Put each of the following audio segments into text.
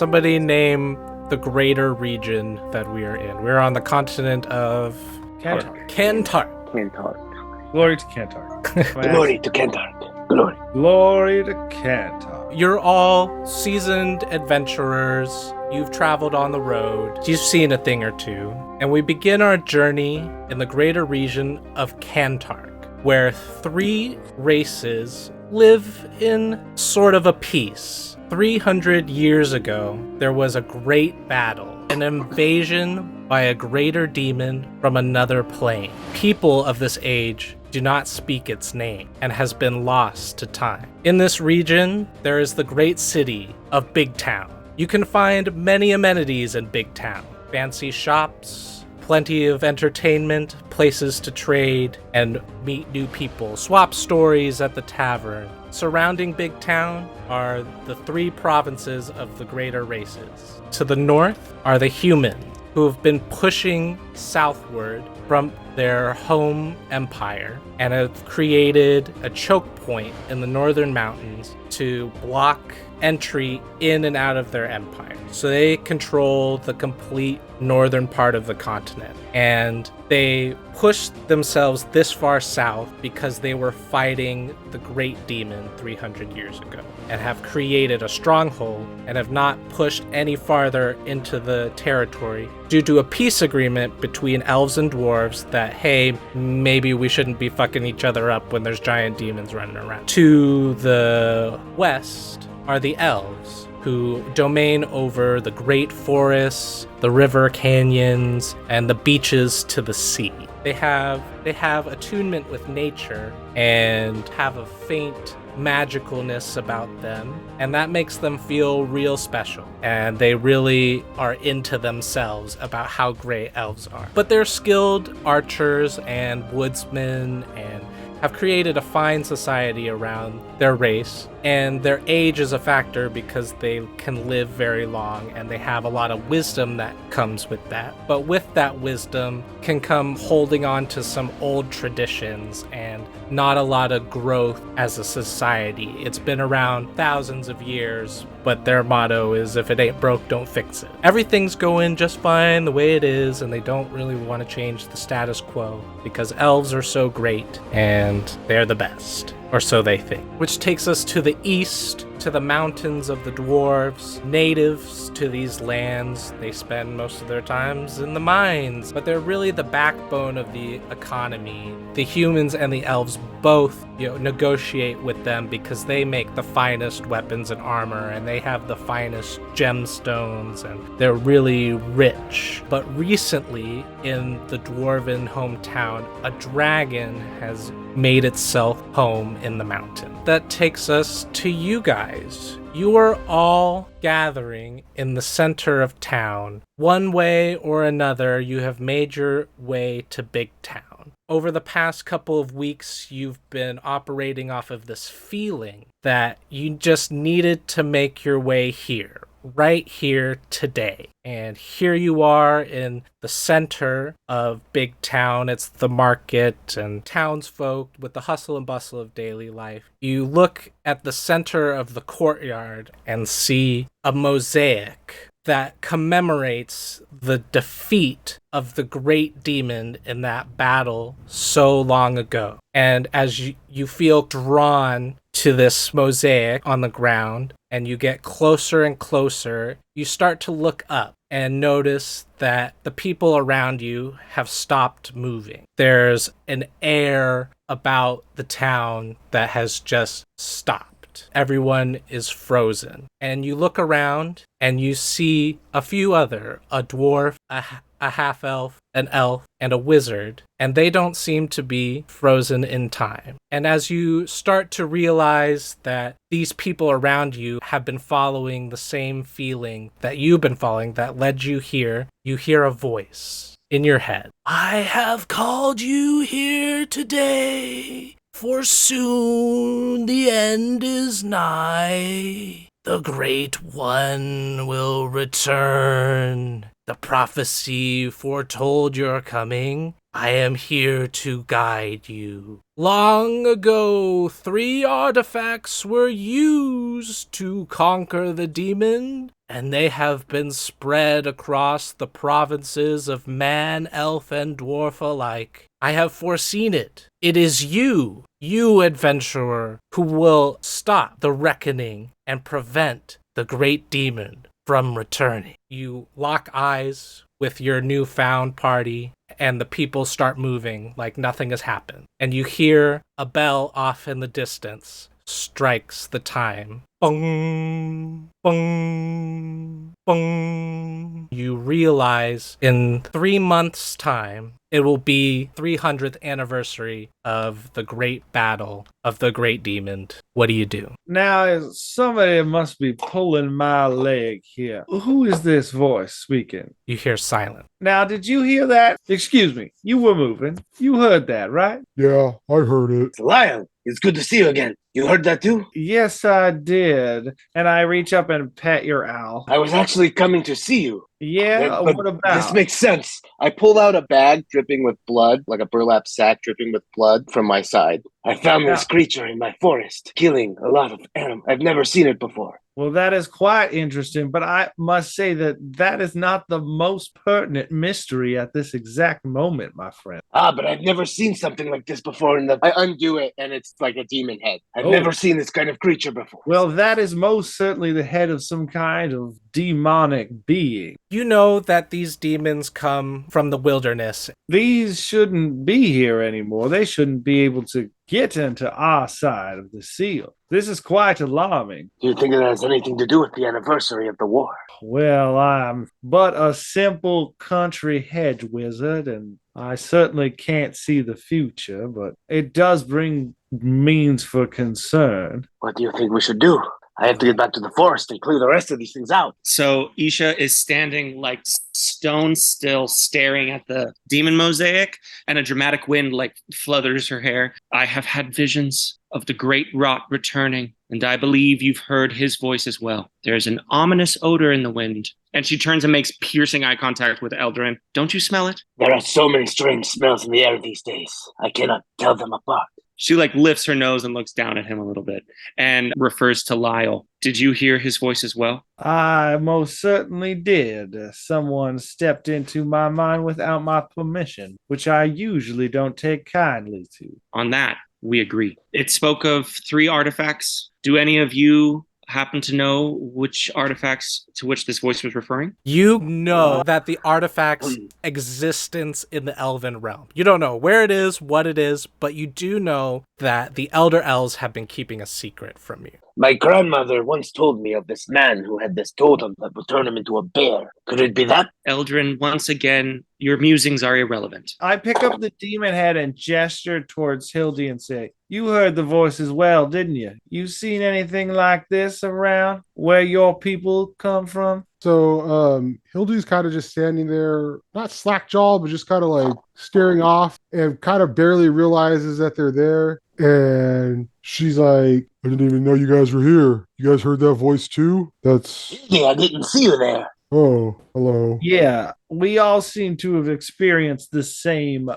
Somebody name the greater region that we are in. We're on the continent of Kantark. Kantark. Glory to Kantark. Glory to Kantark. Glory. Glory to Kantark. You're all seasoned adventurers. You've traveled on the road. You've seen a thing or two. And we begin our journey in the greater region of Kantark, where 3 races live in sort of a peace. 300 years ago, there was a great battle, an invasion by a greater demon from another plane. People of this age do not speak its name and has been lost to time. In this region, there is the great city of Big Town. You can find many amenities in Big Town. Fancy shops, plenty of entertainment, places to trade and meet new people, swap stories at the tavern. Surrounding Big Town are the 3 provinces of the greater races. To the north are the humans, who have been pushing southward from their home empire and have created a choke point in the northern mountains to block entry in and out of their empire. So they control the complete northern part of the continent. And they pushed themselves this far south because they were fighting the great demon 300 years ago and have created a stronghold and have not pushed any farther into the territory due to a peace agreement between elves and dwarves that, hey, maybe we shouldn't be fucking each other up when there's giant demons running around. To the west are the elves, who domain over the great forests, the river canyons, and the beaches to the sea. They have attunement with nature and have a faint magicalness about them, and that makes them feel real special. And they really are into themselves about how great elves are. But they're skilled archers and woodsmen and have created a fine society around their race, and their age is a factor because they can live very long and they have a lot of wisdom that comes with that. But with that wisdom can come holding on to some old traditions and not a lot of growth as a society. It's been around thousands of years, but their motto is, if it ain't broke, don't fix it. Everything's going just fine the way it is, and they don't really want to change the status quo because elves are so great and they're the best. Or so they think. Which takes us to the east, to the mountains of the dwarves. Natives to these lands, they spend most of their times in the mines, but they're really the backbone of the economy. The humans and the elves both, negotiate with them because they make the finest weapons and armor, and they have the finest gemstones, and they're really rich. But recently, in the dwarven hometown, a dragon has made itself home in the mountain. That takes us to you guys. You are all gathering in the center of town. One way or another, you have made your way to Big Town. Over the past couple of weeks, you've been operating off of this feeling that you just needed to make your way here. Right here today. And here you are in the center of Big Town. It's the market and townsfolk with the hustle and bustle of daily life. You look at the center of the courtyard and see a mosaic that commemorates the defeat of the great demon in that battle so long ago. And as you feel drawn to this mosaic on the ground, and you get closer and closer, you start to look up and notice that the people around you have stopped moving. There's an air about the town that has just stopped. Everyone is frozen. And you look around and you see a few other, a dwarf, a half-elf, an elf, and a wizard, and they don't seem to be frozen in time. And as you start to realize that these people around you have been following the same feeling that you've been following that led you here, you hear a voice in your head. I have called you here today, for soon the end is nigh. The Great One will return. The prophecy foretold your coming. I am here to guide you. Long ago, 3 artifacts were used to conquer the demon, and they have been spread across the provinces of man, elf, and dwarf alike. I have foreseen it. It is you, adventurer, who will stop the reckoning and prevent the great demon from returning. You lock eyes with your newfound party, and the people start moving like nothing has happened. And you hear a bell off in the distance strikes the time. Bong, bong, bong. You realize in 3 months' time, it will be 300th anniversary of the great battle of the great demon. What do you do? Now, somebody must be pulling my leg here. Who is this voice speaking? You hear silence. Now, did you hear that? Excuse me. You were moving. You heard that, right? Yeah, I heard it. Lyle, it's good to see you again. You heard that too? Yes, I did. And I reach up and pet your owl. I was actually coming to see you. Yeah, But what about? This makes sense. I pulled out a bag dripping with blood, like a burlap sack dripping with blood from my side. I found this creature in my forest, killing a lot of animals. I've never seen it before. Well, that is quite interesting, but I must say that that is not the most pertinent mystery at this exact moment, my friend. But I've never seen something like this before. I undo it, and it's like a demon head. I've never seen this kind of creature before. Well, that is most certainly the head of some kind of demonic being. You know that these demons come from the wilderness. These shouldn't be here anymore. They shouldn't be able to get into our side of the seal. This is quite alarming. Do you think it has anything to do with the anniversary of the war? Well, I'm but a simple country hedge wizard, and I certainly can't see the future, but it does bring means for concern. What do you think we should do? I have to get back to the forest and clear the rest of these things out. So Isha is standing like stone still, staring at the demon mosaic, and a dramatic wind like flutters her hair. I have had visions of the great rot returning, and I believe you've heard his voice as well. There's an ominous odor in the wind. And she turns and makes piercing eye contact with Eldarin. Don't you smell it? There are so many strange smells in the air these days. I cannot tell them apart. She like lifts her nose and looks down at him a little bit and refers to Lyle. Did you hear his voice as well? I most certainly did. Someone stepped into my mind without my permission, which I usually don't take kindly to. On that, we agree. It spoke of 3 artifacts. Do any of you happen to know which artifacts to which this voice was referring? You know that the artifact's existence in the elven realm. You don't know where it is, what it is, but you do know that the Elder Elves have been keeping a secret from you. My grandmother once told me of this man who had this totem that would turn him into a bear. Could it be that? Eldrin, once again, your musings are irrelevant. I pick up the demon head and gesture towards Hildy and say, "You heard the voice as well, didn't you? You seen anything like this around where your people come from?" So Hildy's kind of just standing there, not slack-jawed, but just kind of like staring off and kind of barely realizes that they're there. And she's like, "I didn't even know you guys were here. You guys heard that voice too? That's... Yeah, I didn't see you there. Oh, hello." Yeah, we all seem to have experienced the same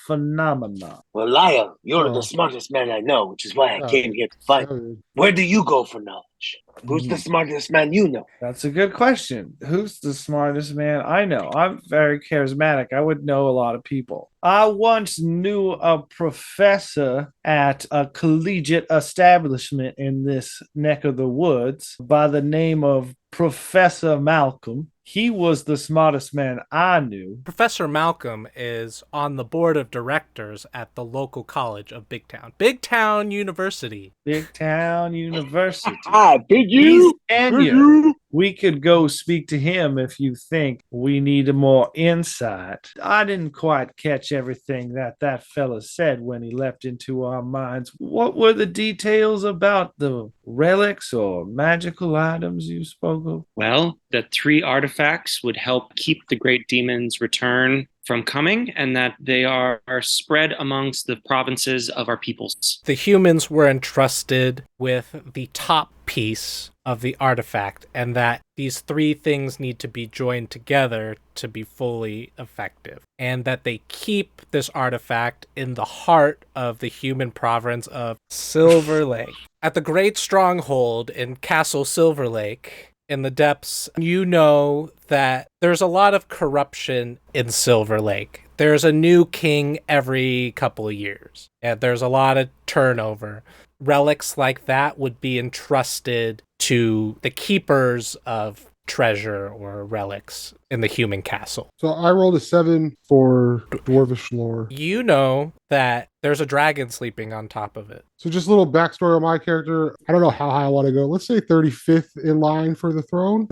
phenomena. Well, Lyle, you're Oh. the smartest man I know, which is why I Oh. came here to find you. Where do you go for knowledge? Who's the smartest man you know? That's a good question. Who's the smartest man I know? I'm very charismatic. I would know a lot of people. I once knew a professor at a collegiate establishment in this neck of the woods by the name of Professor Malcolm. He was the smartest man I knew. Professor Malcolm is on the board of directors at the local college of Big Town. Big Town University. Big Town University. Big He's tenured. We could go speak to him if you think we need more insight. I didn't quite catch everything that fella said when he leapt into our minds. What were the details about the relics or magical items you spoke of? Well, the 3 artifacts would help keep the great demon's return from coming, and that they are spread amongst the provinces of our peoples. The humans were entrusted with the top piece of the artifact, and that these 3 things need to be joined together to be fully effective, and that they keep this artifact in the heart of the human province of Silver Lake. At the Great Stronghold in Castle Silver Lake in the depths, you know that there's a lot of corruption in Silver Lake. There's a new king every couple of years, and there's a lot of turnover. Relics like that would be entrusted to the keepers of treasure or relics in the human castle. So I rolled a 7 for dwarvish lore. You know that there's a dragon sleeping on top of it. So just a little backstory on my character. I don't know how high I want to go. Let's say 35th in line for the throne.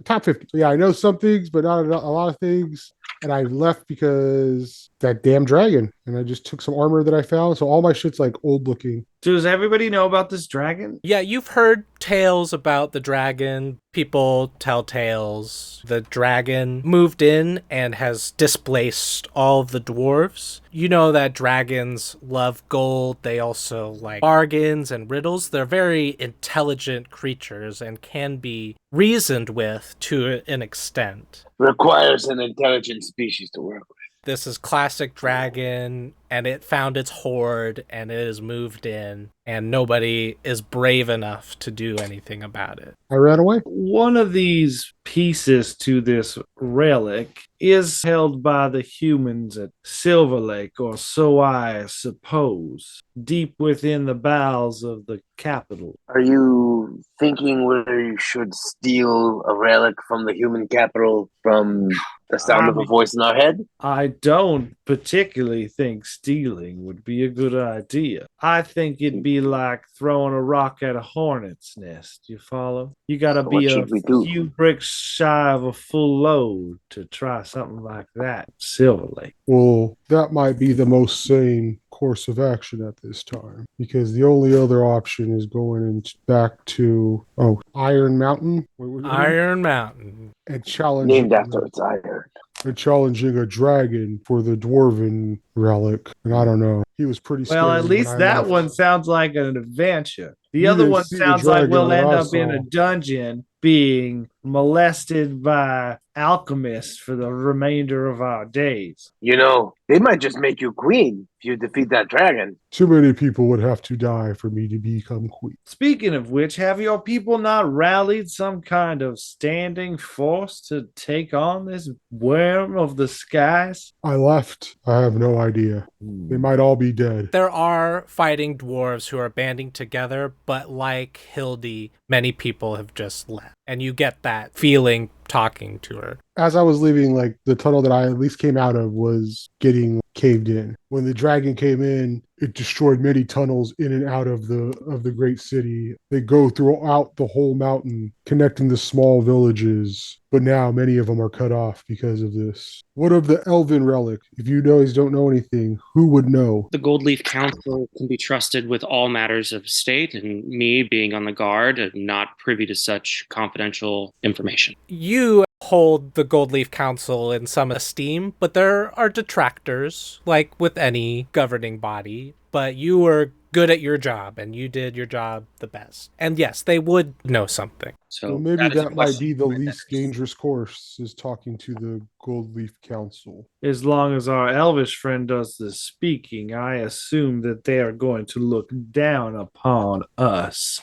Top 50. So yeah, I know some things, but not a lot of things. And I left because that damn dragon. And I just took some armor that I found. So all my shit's like old looking. Does everybody know about this dragon? Yeah, you've heard tales about the dragon. People tell tales. The dragon moved in and has displaced all of the dwarves. You know that dragons love gold. They also like bargains and riddles. They're very intelligent creatures and can be reasoned with to an extent. Requires an intelligent species to work with. This is classic dragon, and it found its hoard, and it has moved in, and nobody is brave enough to do anything about it. I ran away. One of these pieces to this relic is held by the humans at Silver Lake, or so I suppose, deep within the bowels of the capital. Are you thinking whether you should steal a relic from the human capital from the sound of a voice in our head? I don't particularly think stealing would be a good idea. I think it'd be like throwing a rock at a hornet's nest. You follow? You gotta So be what a should we do? few bricks shy of a full load to try something like that. Silver Lake. Well, that might be the most sane course of action at this time, because the only other option is going back to Iron Mountain. What was it? Iron Mountain. And challenging Named after its iron. and challenging a dragon for the dwarven relic. And I don't know. He was pretty scary. Well, at when least I that left. one sounds like an adventure. The You other didn't one see the sounds like dragon we'll that end I up in a saw. dungeon being molested by alchemists for the remainder of our days. You know, they might just make you queen if you defeat that dragon. Too many people would have to die for me to become queen. Speaking of which, have your people not rallied some kind of standing force to take on this worm of the skies? I left. I have no idea. They might all be dead. There are fighting dwarves who are banding together, but like Hildy, many people have just left. And you get that feeling talking to her. As I was leaving, like the tunnel that I at least came out of was getting caved in. When the dragon came in, it destroyed many tunnels in and out of the great city. They go throughout the whole mountain, connecting the small villages. But now many of them are cut off because of this. What of the elven relic? If you guys don't know anything, who would know? The Gold Leaf Council can be trusted with all matters of state, and me being on the guard and not privy to such confidential information. You hold the Gold Leaf Council in some esteem, but there are detractors, like with any governing body. But you were good at your job, and you did your job the best. And yes, they would know something. So Well, maybe is a that might question be the for my least debtors. dangerous course, is talking to the Gold Leaf Council. As long as our elvish friend does the speaking, I assume that they are going to look down upon us.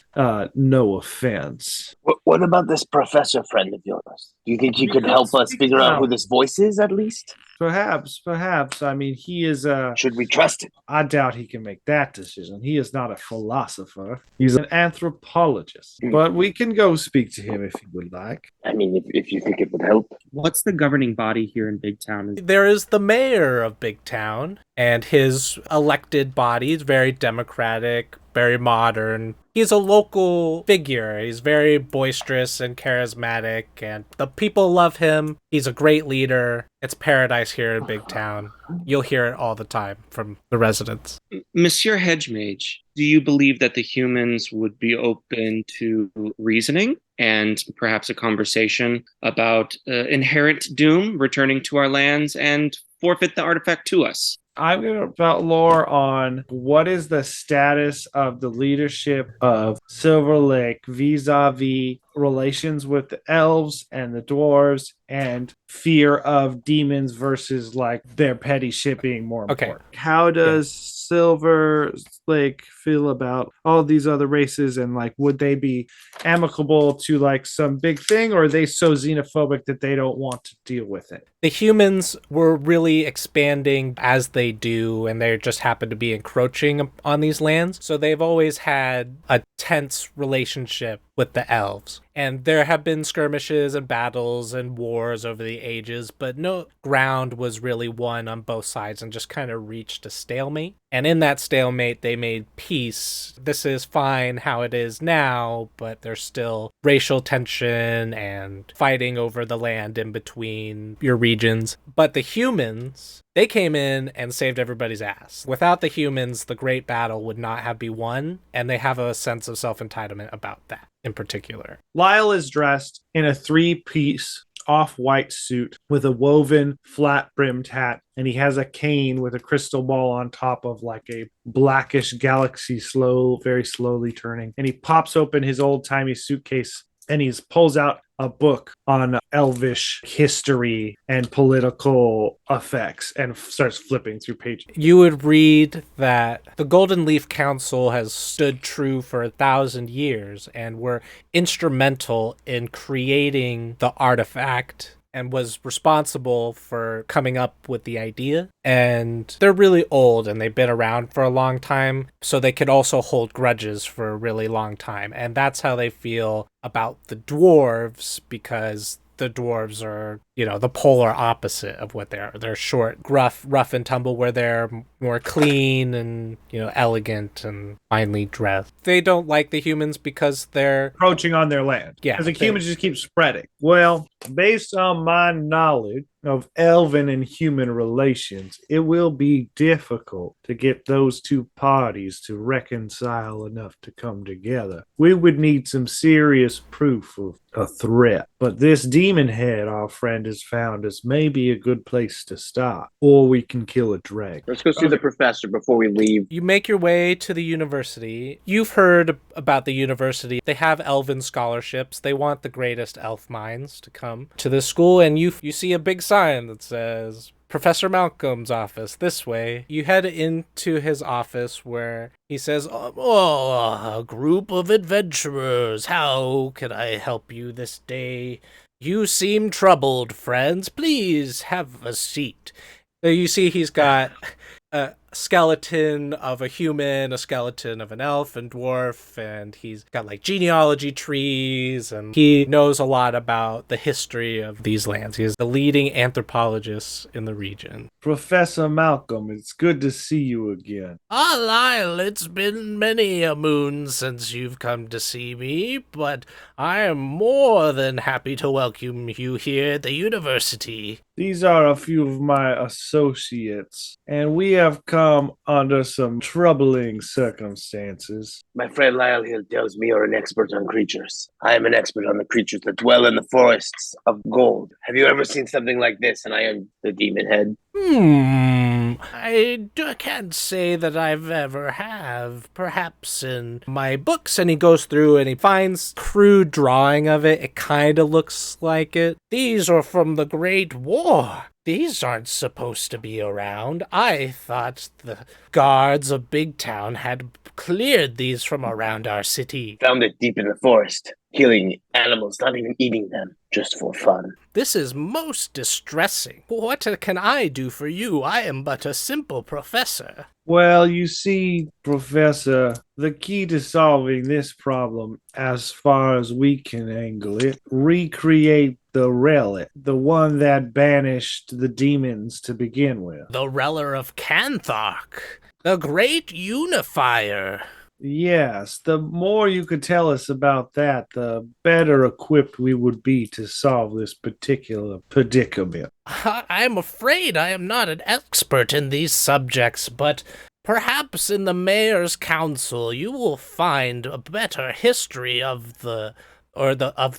No offense. What about this professor friend of yours? Do you think he We could could help us speak figure out who out. this voice is, at least? Perhaps. I mean, he is Should we trust him? I doubt he can make that decision. He is not a philosopher. He's an anthropologist. But we can go speak to him if you would like. I mean, if you think it would help. What's the governing body here in Big Town? There is the mayor of Big Town, and his elected body is very democratic, very modern. He's a local figure. He's very boisterous and charismatic, and the people love him. He's a great leader. It's paradise here in Big Town. You'll hear it all the time from the residents. Monsieur Hedgemage, do you believe that the humans would be open to reasoning and perhaps a conversation about inherent doom returning to our lands and forfeit the artifact to us? I'm going to about lore on what is the status of the leadership of Silver Lake vis-a-vis relations with the elves and the dwarves and fear of demons versus like their petty shit being more Okay. important. How does Silver Lake feel about all these other races, and like would they be amicable to like some big thing, or are they so xenophobic that they don't want to deal with it? The humans were really expanding as they do, and they just happen to be encroaching on these lands. So they've always had a tense relationship with the elves. And there have been skirmishes and battles and wars over the ages, but no ground was really won on both sides and just kind of reached a stalemate. And in that stalemate, they made peace. This is fine how it is now, but there's still racial tension and fighting over the land in between your regions. But the humans, they came in and saved everybody's ass. Without the humans, the great battle would not have been won, and they have a sense of self-entitlement about that in particular. Lyle is dressed in a 3-piece off-white suit with a woven flat-brimmed hat, and he has a cane with a crystal ball on top of like a blackish galaxy, very slowly turning. And he pops open his old-timey suitcase and he pulls out a book on elvish history and political effects and starts flipping through pages. You would read that the Golden Leaf Council has stood true for 1,000 years and were instrumental in creating the artifact and was responsible for coming up with the idea. And they're really old and they've been around for a long time, so they could also hold grudges for a really long time. And that's how they feel about the dwarves, because the dwarves are, the polar opposite of what they are. They're short, gruff, rough and tumble, where they're more clean and, elegant and finely dressed. They don't like the humans because they're encroaching on their land. Yeah. Because the humans just keep spreading. Well, based on my knowledge of elven and human relations, it will be difficult to get those two parties to reconcile enough to come together. We would need some serious proof of a threat. But this demon head our friend has found us may be a good place to start. Or we can kill a dragon. Let's go see the professor before we leave. You make your way to the university. You've heard about the university. They have elven scholarships. They want the greatest elf minds to come to this school, and you see a big sign that says Professor Malcolm's office, this way. You head into his office where he says, "Oh, a group of adventurers. How can I help you this day? You seem troubled, friends. Please have a seat." So you see he's got a skeleton of a human, a skeleton of an elf and dwarf, and he's got like genealogy trees, and he knows a lot about the history of these lands. He is the leading anthropologist in the region. Professor Malcolm, it's good to see you again. Lyle, it's been many a moon since you've come to see me, but I am more than happy to welcome you here at the university. These are a few of my associates, and we have come under some troubling circumstances. My friend Lyle here tells me you're an expert on creatures. I am an expert on the creatures that dwell in the forests of gold. Have you ever seen something like this? And I am the demon head. I can't say that I've ever have. Perhaps in my books. And he goes through and he finds crude drawing of it. It kind of looks like it. These are from the Great War. These aren't supposed to be around. I thought the guards of Big Town had cleared these from around our city. Found it deep in the forest, killing animals, not even eating them, just for fun. This is most distressing. What can I do for you? I am but a simple professor. Well, you see, Professor, the key to solving this problem, as far as we can angle it, recreate the relic, the one that banished the demons to begin with. The Reller of Canthark, the great unifier. Yes, the more you could tell us about that, the better equipped we would be to solve this particular predicament. I'm afraid I am not an expert in these subjects, but perhaps in the Mayor's Council you will find a better history of the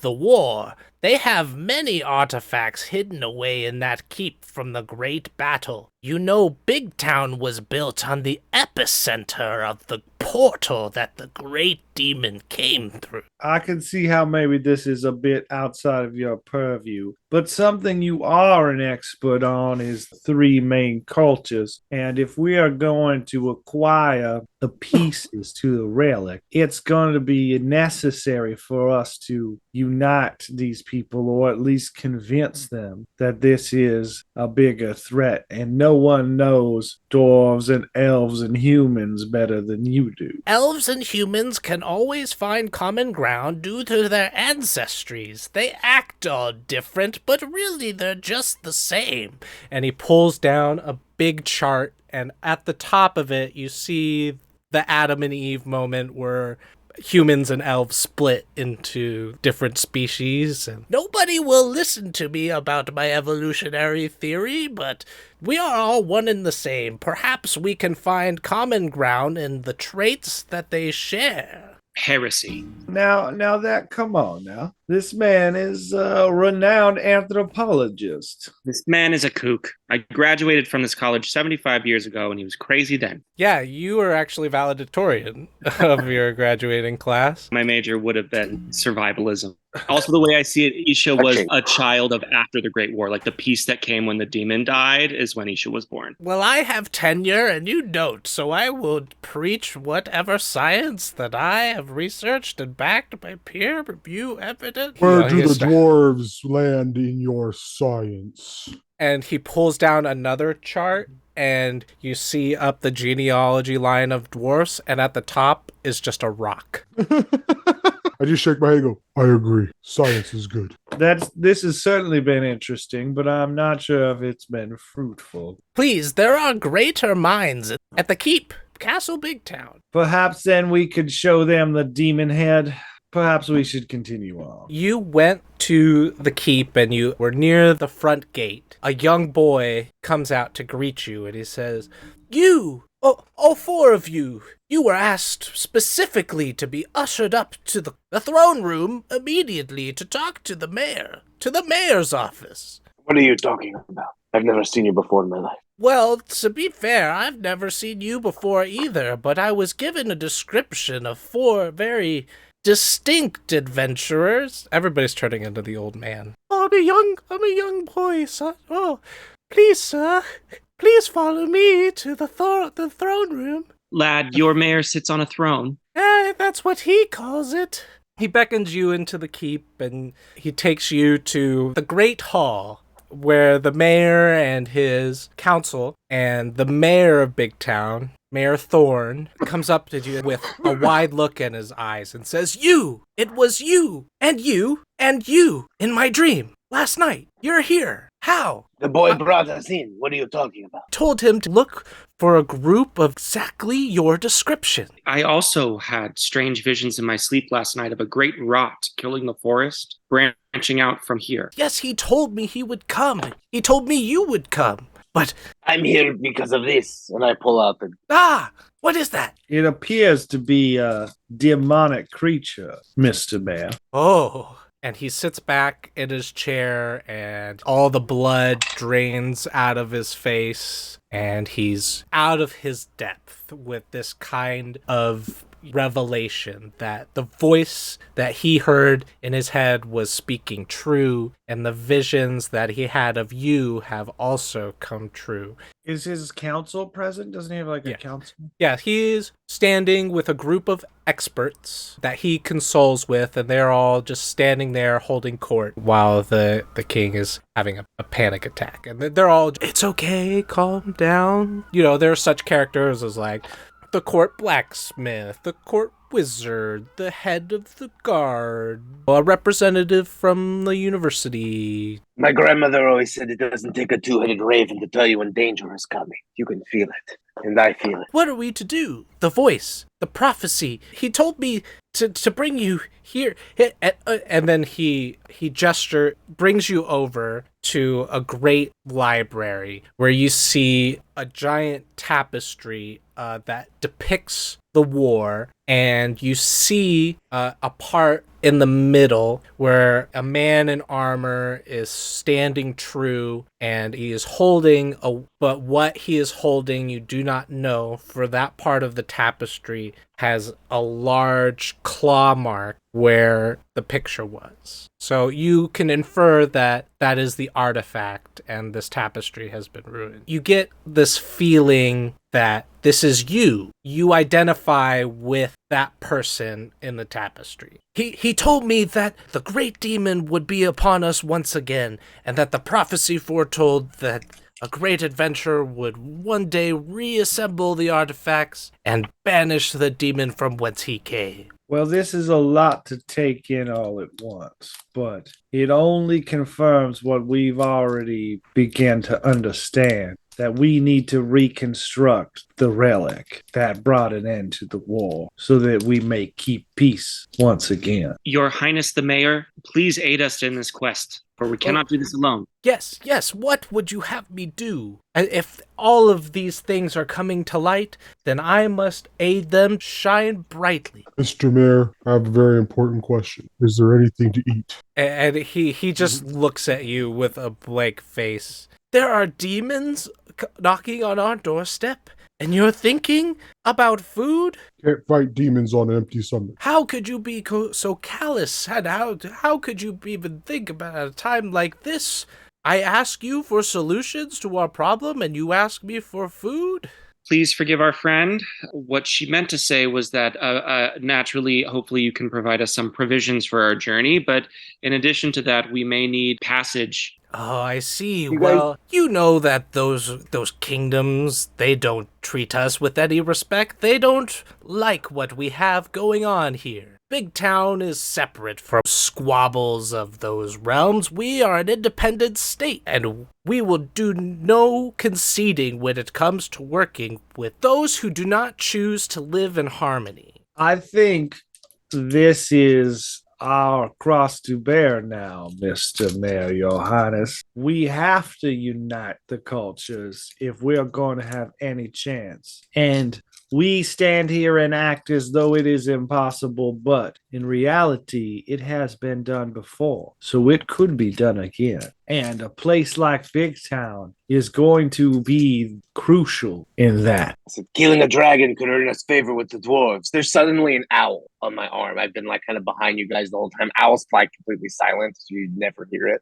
war. They have many artifacts hidden away in that keep from the great battle. You know, Big Town was built on the epicenter of the portal that the great demon came through. I can see how maybe this is a bit outside of your purview, but something you are an expert on is three main cultures. And if we are going to acquire the pieces to the relic, it's going to be necessary for us to unite these people, or at least convince them that this is a bigger threat. And no one knows dwarves and elves and humans better than you do. Elves and humans can always find common ground due to their ancestries. They act all different, but really they're just the same. And he pulls down a big chart, and at the top of it, you see the Adam and Eve moment where humans and elves split into different species. And nobody will listen to me about my evolutionary theory, but we are all one and the same. Perhaps we can find common ground in the traits that they share. Heresy. Now that, come on now. This man is a renowned anthropologist. This man is a kook. I graduated from this college 75 years ago, and he was crazy then. Yeah, you were actually valedictorian of your graduating class. My major would have been survivalism. Also, the way I see it, Isha was a child of after the Great War. Like, the peace that came when the demon died is when Isha was born. Well, I have tenure and you don't, so I will preach whatever science that I have researched and backed by peer review evidence. Where do the dwarves land in your science? And he pulls down another chart, and you see up the genealogy line of dwarfs, and at the top is just a rock. I just shake my head and go, I agree. Science is good. This has certainly been interesting, but I'm not sure if it's been fruitful. Please, there are greater minds at the keep, Castle Big Town. Perhaps then we could show them the demon head. Perhaps we should continue on. You went to the keep and you were near the front gate. A young boy comes out to greet you and he says, "You, all four of you, you were asked specifically to be ushered up to the throne room immediately to talk to the mayor, to the mayor's office." What are you talking about? I've never seen you before in my life. Well, to be fair, I've never seen you before either, but I was given a description of four very distinct adventurers. Everybody's turning into the old man. I'm a young boy, sir. Oh, please, sir, please follow me to the throne room. Lad, your mayor sits on a throne. That's what he calls it. He beckons you into the keep, and he takes you to the Great Hall, where the mayor and his council and the mayor of Big Town, Mayor Thorne, comes up to you with a wide look in his eyes and says, it was you, and you, and you, in my dream, last night. You're here. How? The boy brought us in. What are you talking about? Told him to look for a group of exactly your description. I also had strange visions in my sleep last night of a great rot killing the forest, branching out from here. Yes, he told me he would come. He told me you would come. But I'm here because of this. And I pull out the... what is that? It appears to be a demonic creature, Mr. Bear. Oh. And he sits back in his chair and all the blood drains out of his face and he's out of his depth with this kind of revelation that the voice that he heard in his head was speaking true and the visions that he had of you have also come true. Is his council present? Doesn't he have a council? Yeah, he's standing with a group of experts that he consults with, and they're all just standing there holding court while the king is having a panic attack. And they're all, it's okay, calm down. You know, there are such characters as like the court blacksmith, the court wizard, the head of the guard, a representative from the university. My grandmother always said it doesn't take a two-headed raven to tell you when danger is coming. You can feel it, and I feel it. What are we to do? The voice, the prophecy. He told me to bring you here. And then he brings you over to a great library where you see a giant tapestry that depicts the war, and you see a part in the middle where a man in armor is standing true, and he is holding but what he is holding you do not know, for that part of the tapestry has a large claw mark where the picture was. So you can infer that that is the artifact and this tapestry has been ruined. You get this feeling that this is you. You identify with that person in the tapestry. He told me that the great demon would be upon us once again, and that the prophecy foretold that a great adventurer would one day reassemble the artifacts and banish the demon from whence he came. Well, this is a lot to take in all at once, but it only confirms what we've already begun to understand, that we need to reconstruct the relic that brought an end to the war so that we may keep peace once again. Your Highness the Mayor, please aid us in this quest, for we cannot do this alone. Yes, what would you have me do? If all of these things are coming to light, then I must aid them shine brightly. Mr. Mayor, I have a very important question. Is there anything to eat? And he just looks at you with a blank face. There are demons knocking on our doorstep, and you're thinking about food? Can't fight demons on an empty stomach. How could you be so callous? And how could you even think about a time like this? I ask you for solutions to our problem, and you ask me for food? Please forgive our friend. What she meant to say was that naturally, hopefully you can provide us some provisions for our journey, but in addition to that, we may need passage. Oh, I see. You Well, you know that those kingdoms, they don't treat us with any respect. They don't like what we have going on here. Big Town is separate from squabbles of those realms. We are an independent state, and we will do no conceding when it comes to working with those who do not choose to live in harmony. I think this is our cross to bear now, Mr. Mayor, Your Highness. We have to unite the cultures if we are going to have any chance. And we stand here and act as though it is impossible, but in reality, it has been done before. So it could be done again. And a place like Big Town is going to be crucial in that. So killing a dragon could earn us favor with the dwarves. There's suddenly an owl on my arm. I've been like kind of behind you guys the whole time. Owls fly completely silent, so you never hear it.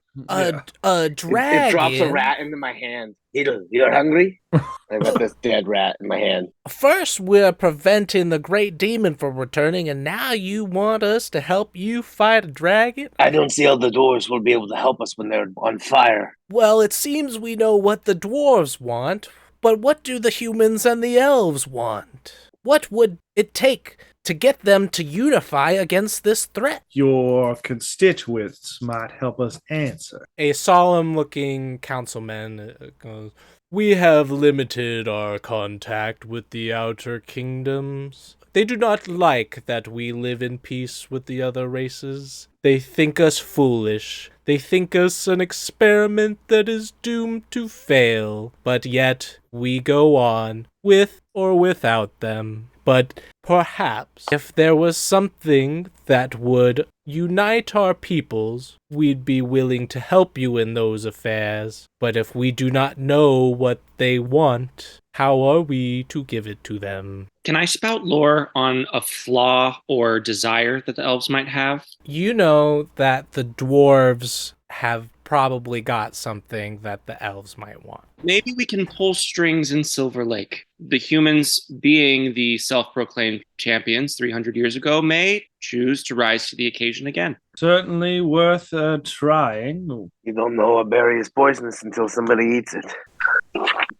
A dragon? It drops a rat into my hand. You're hungry? I got this dead rat in my hand. First, we're preventing the great demon from returning, and now you want us to help you fight a dragon? I don't see how the dwarves will be able to help us when they're on fire. Well, it seems we know what the dwarves want, but what do the humans and the elves want? What would it take to get them to unify against this threat? Your constituents might help us answer. A solemn-looking councilman goes, "We have limited our contact with the outer kingdoms. They do not like that we live in peace with the other races. They think us foolish. They think us an experiment that is doomed to fail. But yet, we go on, with or without them. But perhaps if there was something that would unite our peoples, we'd be willing to help you in those affairs. But if we do not know what they want, how are we to give it to them?" Can I spout lore on a flaw or desire that the elves might have? You know that the dwarves have probably got something that the elves might want. Maybe we can pull strings in Silver Lake. The humans, being the self-proclaimed champions 300 years ago, may choose to rise to the occasion again. Certainly worth trying. You don't know a berry is poisonous until somebody eats it.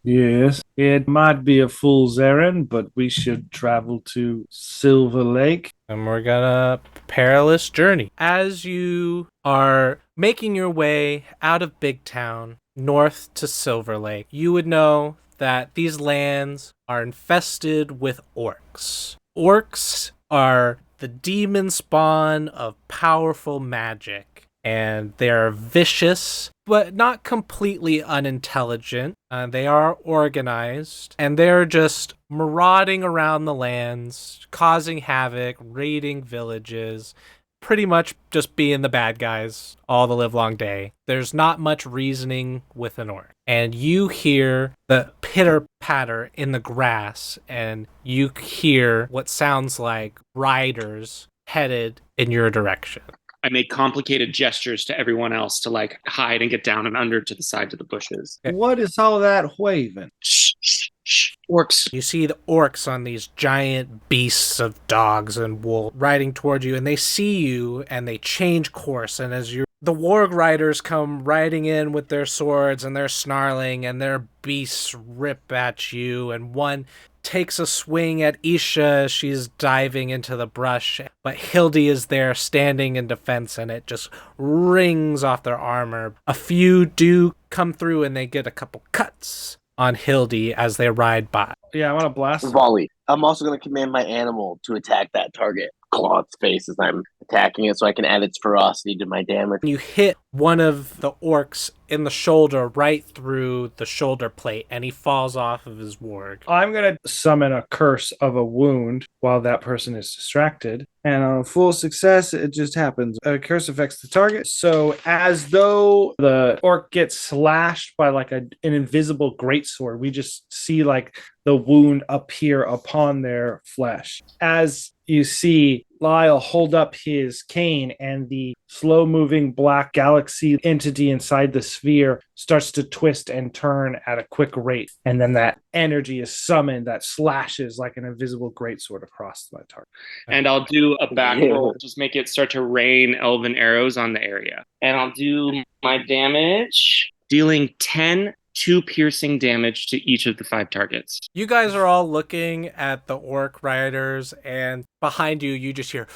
Yes, it might be a fool's errand, but we should travel to Silver Lake. And we're gonna perilous journey. As you are making your way out of Big Town, north to Silver Lake, you would know that these lands are infested with orcs. Orcs are the demon spawn of powerful magic, and they're vicious, but not completely unintelligent. They are organized, and they're just marauding around the lands, causing havoc, raiding villages, pretty much just being the bad guys all the livelong day. There's not much reasoning with an orc. And you hear the pitter-patter in the grass, and you hear what sounds like riders headed in your direction. I make complicated gestures to everyone else to like hide and get down and under to the side of the bushes. What is all that waving? Shh, shh, shh. Orcs. You see the orcs on these giant beasts of dogs and wolves riding towards you, and they see you and they change course. And as the warg riders come riding in with their swords and they're snarling, and their beasts rip at you, and one takes a swing at Isha as she's diving into the brush, but Hildy is there standing in defense, and it just rings off their armor. A few do come through, and they get a couple cuts on Hildy as they ride by. Yeah, I want to blast. Volley. I'm also going to command my animal to attack that target. Claw its face as I'm attacking it so I can add its ferocity to my damage. You hit one of the orcs in the shoulder, right through the shoulder plate, and he falls off of his warg. I'm going to summon a curse of a wound while that person is distracted. And on a full success, it just happens. A curse affects the target. So as though the orc gets slashed by like an invisible greatsword, we just see like the wound appear upon their flesh. As you see Lyle hold up his cane, and the slow-moving black galaxy entity inside the sphere starts to twist and turn at a quick rate. And then that energy is summoned that slashes like an invisible greatsword across my target. And I'll do a back roll, just make it start to rain elven arrows on the area. And I'll do my damage, dealing 10 piercing damage to each of the 5 targets. You guys are all looking at the orc riders, and behind you, you just hear...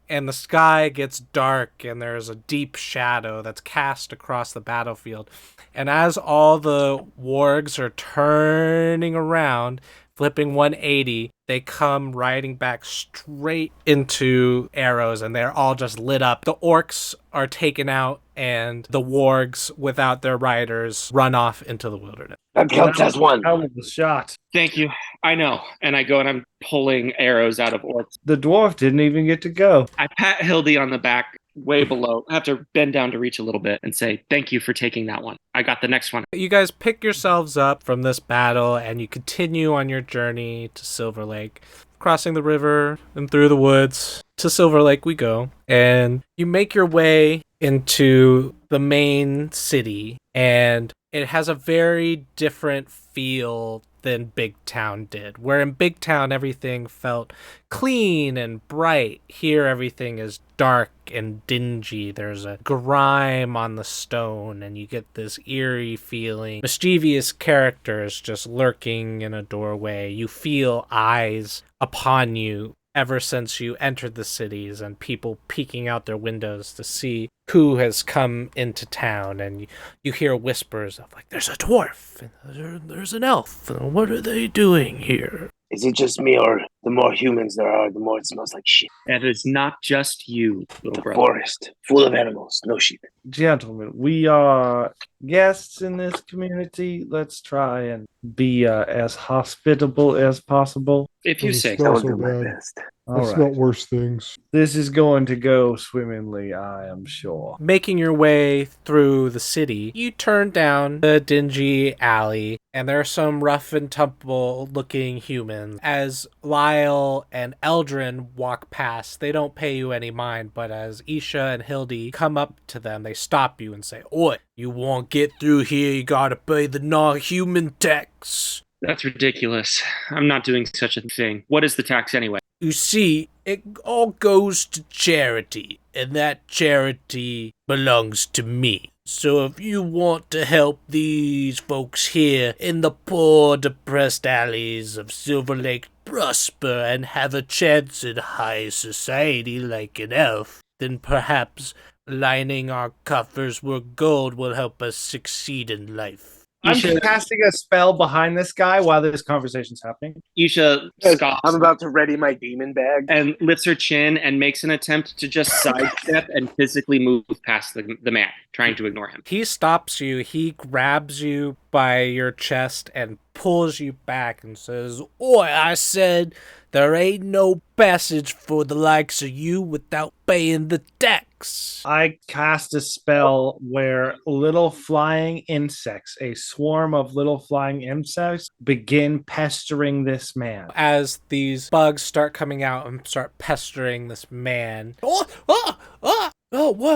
and the sky gets dark, and there's a deep shadow that's cast across the battlefield. And as all the wargs are turning around, flipping 180, they come riding back straight into arrows, and they're all just lit up. The orcs are taken out, and the wargs, without their riders, run off into the wilderness. That counts as one. That was a shot. Thank you. I know. And I go and I'm pulling arrows out of orcs. The dwarf didn't even get to go. I pat Hildy on the back way below. I have to bend down to reach a little bit and say, thank you for taking that one. I got the next one. You guys pick yourselves up from this battle, and you continue on your journey to Silver Lake. Crossing the river and through the woods, to Silver Lake we go. And you make your way into the main city, and it has a very different feel than Big Town did. Where in Big Town everything felt clean and bright, here everything is dark and dingy. There's a grime on the stone, and you get this eerie feeling. Mischievous characters just lurking in a doorway. You feel eyes upon you ever since you entered the cities, and people peeking out their windows to see who has come into town. And you hear whispers of like, there's a dwarf, and there's an elf, and what are they doing here? Is it just me, or the more humans there are, the more it smells like shit? And it's not just you, little brother. Forest full of animals, no sheep. Gentlemen, we are guests in this community. Let's try and be as hospitable as possible. If you say I will so do my bad. best. All I've right. smelt worse things. This is going to go swimmingly, I am sure. Making your way through the city, you turn down the dingy alley, and there are some rough and tumble looking humans. As Lyle and Eldrin walk past, they don't pay you any mind, but as Isha and Hildy come up to them, they stop you and say, "Oi, you won't get through here, you gotta pay the non-human tax." that's ridiculous. I'm not doing such a thing. What is the tax anyway? You see, it all goes to charity, and that charity belongs to me. So if you want to help these folks here in the poor, depressed alleys of Silver Lake prosper and have a chance in high society like an elf, then perhaps lining our coffers with gold will help us succeed in life. I'm casting a spell behind this guy while this conversation's happening. Isha Yes, scoffs I'm about to ready my demon bag. and lifts her chin and makes an attempt to just sidestep and physically move past the man, trying to ignore him. He stops you. He grabs you by your chest and pulls you back and says, "Oi, I said there ain't no passage for the likes of you without paying the tax." I cast a spell where little flying insects, a swarm of little flying insects, begin pestering this man. As these bugs start coming out and start pestering this man, whoa,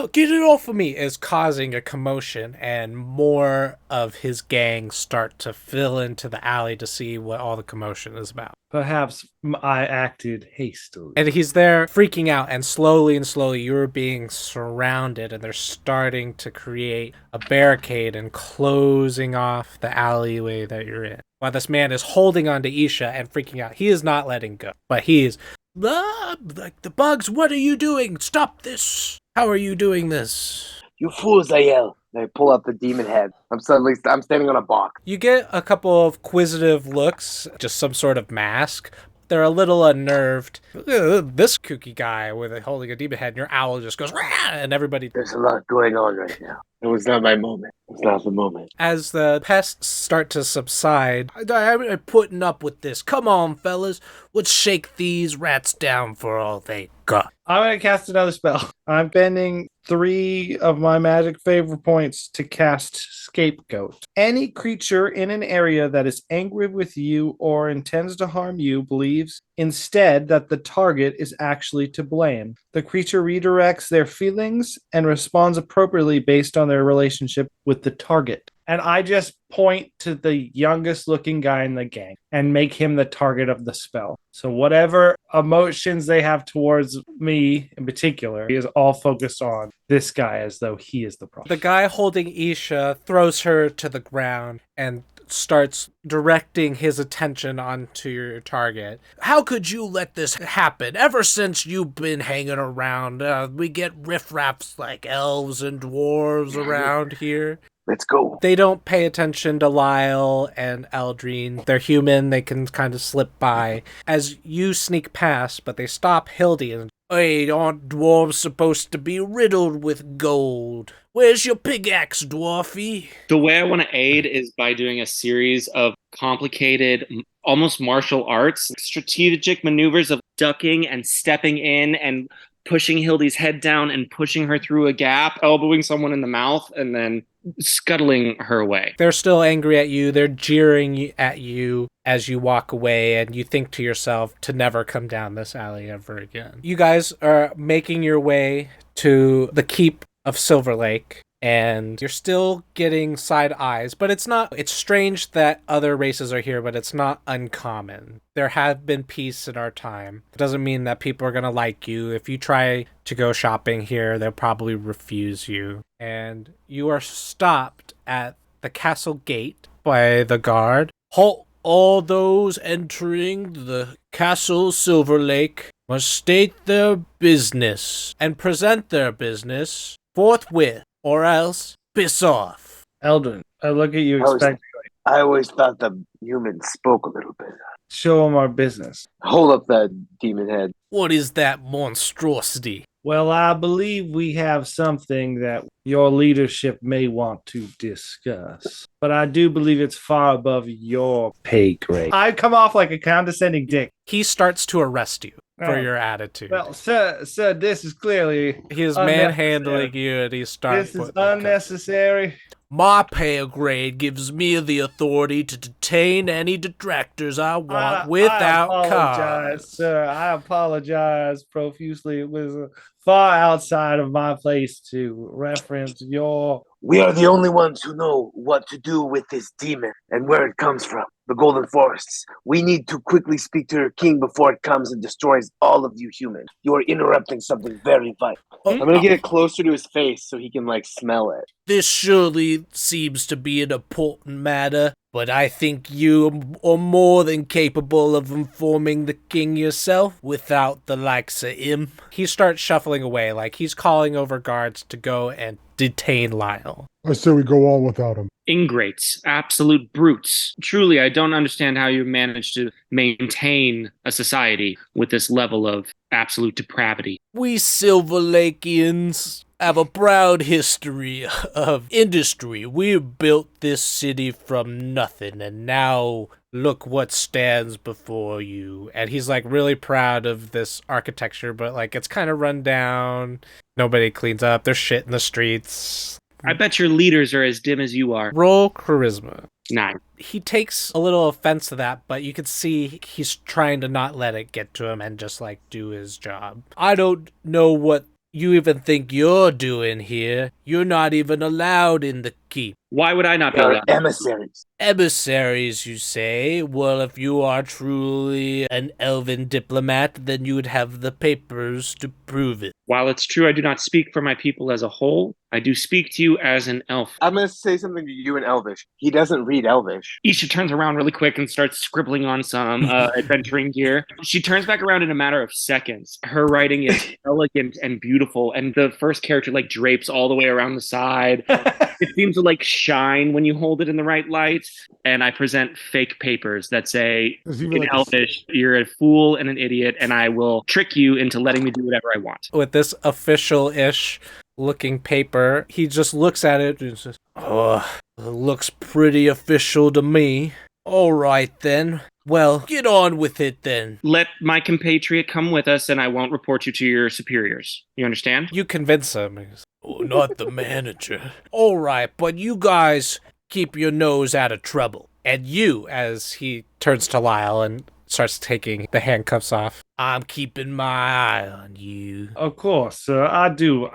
get it off of me, is causing a commotion, and more of his gang start to fill into the alley to see what all the commotion is about. Perhaps I acted hastily. And he's there freaking out, and slowly you're being surrounded, and they're starting to create a barricade and closing off the alleyway that you're in. While this man is holding on to Isha and freaking out. He is not letting go, but he is, like, the bugs, what are you doing? Stop this. How are you doing this? You fools, I yell. I pull up the demon head. I'm standing on a box. You get a couple of quizzitive looks, just some sort of mask. They're a little unnerved. This kooky guy holding a demon head, and your owl just goes, "Rah!" And everybody... There's a lot going on right now. It was not my moment. It's not the moment. As the pests start to subside, I'm putting up with this. Come on, fellas. Let's shake these rats down for all they got. I'm going to cast another spell. I'm bending 3 of my magic favor points to cast Scapegoat. Any creature in an area that is angry with you or intends to harm you believes instead that the target is actually to blame. The creature redirects their feelings and responds appropriately based on their relationship with the target. And I just point to the youngest looking guy in the gang and make him the target of the spell. So whatever emotions they have towards me in particular is all focused on this guy as though he is the problem. The guy holding Isha throws her to the ground and starts directing his attention onto your target. How could you let this happen? Ever since you've been hanging around, we get riffraffs like elves and dwarves around here. Let's go. They don't pay attention to Lyle and Eldrine. They're human. They can kind of slip by as you sneak past, but they stop Hildy and, "Hey, aren't dwarves supposed to be riddled with gold? Where's your pickaxe, dwarfy?" The way I want to aid is by doing a series of complicated, almost martial arts, strategic maneuvers of ducking and stepping in and pushing Hildy's head down and pushing her through a gap, elbowing someone in the mouth, and then scuttling her away. They're still angry at you. They're jeering at you as you walk away, and you think to yourself to never come down this alley ever again. You guys are making your way to the keep of Silver Lake, and you're still getting side eyes, but it's strange that other races are here, but it's not uncommon. There have been peace in our time. It doesn't mean that people are going to like you. If you try to go shopping here, they'll probably refuse you. And you are stopped at the castle gate by the guard. "Halt all those entering the castle Silver Lake must state their business and present their business forthwith, or else piss off." Eldrin, I look at you expectantly. I always thought the humans spoke a little bit. Show them our business. Hold up that demon head. "What is that monstrosity?" Well, I believe we have something that your leadership may want to discuss, but I do believe it's far above your pay grade. I come off like a condescending dick. He starts to arrest you for your attitude. Well, sir, this is clearly He is manhandling you, and he's starting. This is unnecessary. "My pay grade gives me the authority to detain any detractors I want without I apologize, cause." sir. I apologize profusely. It was far outside of my place to reference your... We are the only ones who know what to do with this demon and where it comes from. The Golden Forests. We need to quickly speak to your king before it comes and destroys all of you humans. You are interrupting something very vital. I'm going to get it closer to his face so he can, smell it. "This surely seems to be an important matter, but I think you are more than capable of informing the king yourself without the likes of him." He starts shuffling away, like he's calling over guards to go and detain Lyle. I say we go on without him. Ingrates, absolute brutes. Truly, I don't understand how you managed to maintain a society with this level of absolute depravity. We Silver Lakeans have a proud history of industry. We built this city from nothing, and now look what stands before you. And he's like really proud of this architecture, but like it's kind of run down. Nobody cleans up. There's shit in the streets. I bet your leaders are as dim as you are. Roll charisma. 9. He takes a little offense to that, but you can see he's trying to not let it get to him and just like do his job. I don't know what you even think you're doing here. You're not even allowed in the keep. Why would I not be They're allowed? emissaries. Emissaries, you say? Well, if you are truly an elven diplomat, then you would have the papers to prove it. While it's true I do not speak for my people as a whole, I do speak to you as an elf. I'm going to say something to you in Elvish. He doesn't read Elvish. Isha turns around really quick and starts scribbling on some adventuring gear. She turns back around in a matter of seconds. Her writing is elegant and beautiful, and the first character like drapes all the way around the side. It seems to like shine when you hold it in the right light. And I present fake papers that say There's even in like Elvish, you're a fool and an idiot, and I will trick you into letting me do whatever I want. With this official-ish looking paper, he just looks at it and says, "Oh, it looks pretty official to me. All right, then. Well, get on with it, then." Let my compatriot come with us, and I won't report you to your superiors. You understand? You convince him. He goes, "Oh, not the manager." "All right, but you guys keep your nose out of trouble." And you, as he turns to Lyle and starts taking the handcuffs off, "I'm keeping my eye on you." Of course, sir. I do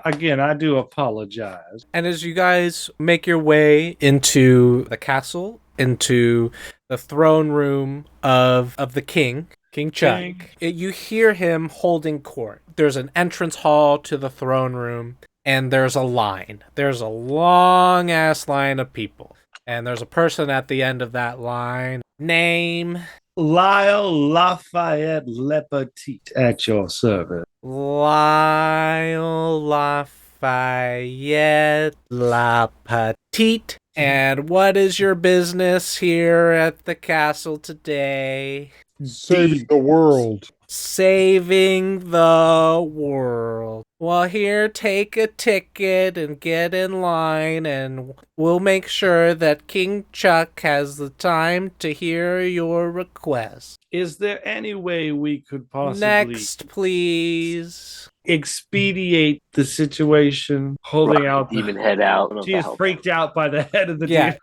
apologize. And as you guys make your way into the castle, into the throne room of the king, King Chuck, you hear him holding court. There's an entrance hall to the throne room, and there's a line. There's a long-ass line of people. And there's a person at the end of that line. Name? Lyle Lafayette Lepetit at your service. Lyle Lafayette La Petite. And what is your business here at the castle today? saving the world. Saving the world. Well, here, take a ticket and get in line, and we'll make sure that King Chuck has the time to hear your request. Is there any way we could possibly Next, please. expedite the situation? Holding out the demon head out. She is freaked out by the head of the Yeah. demon.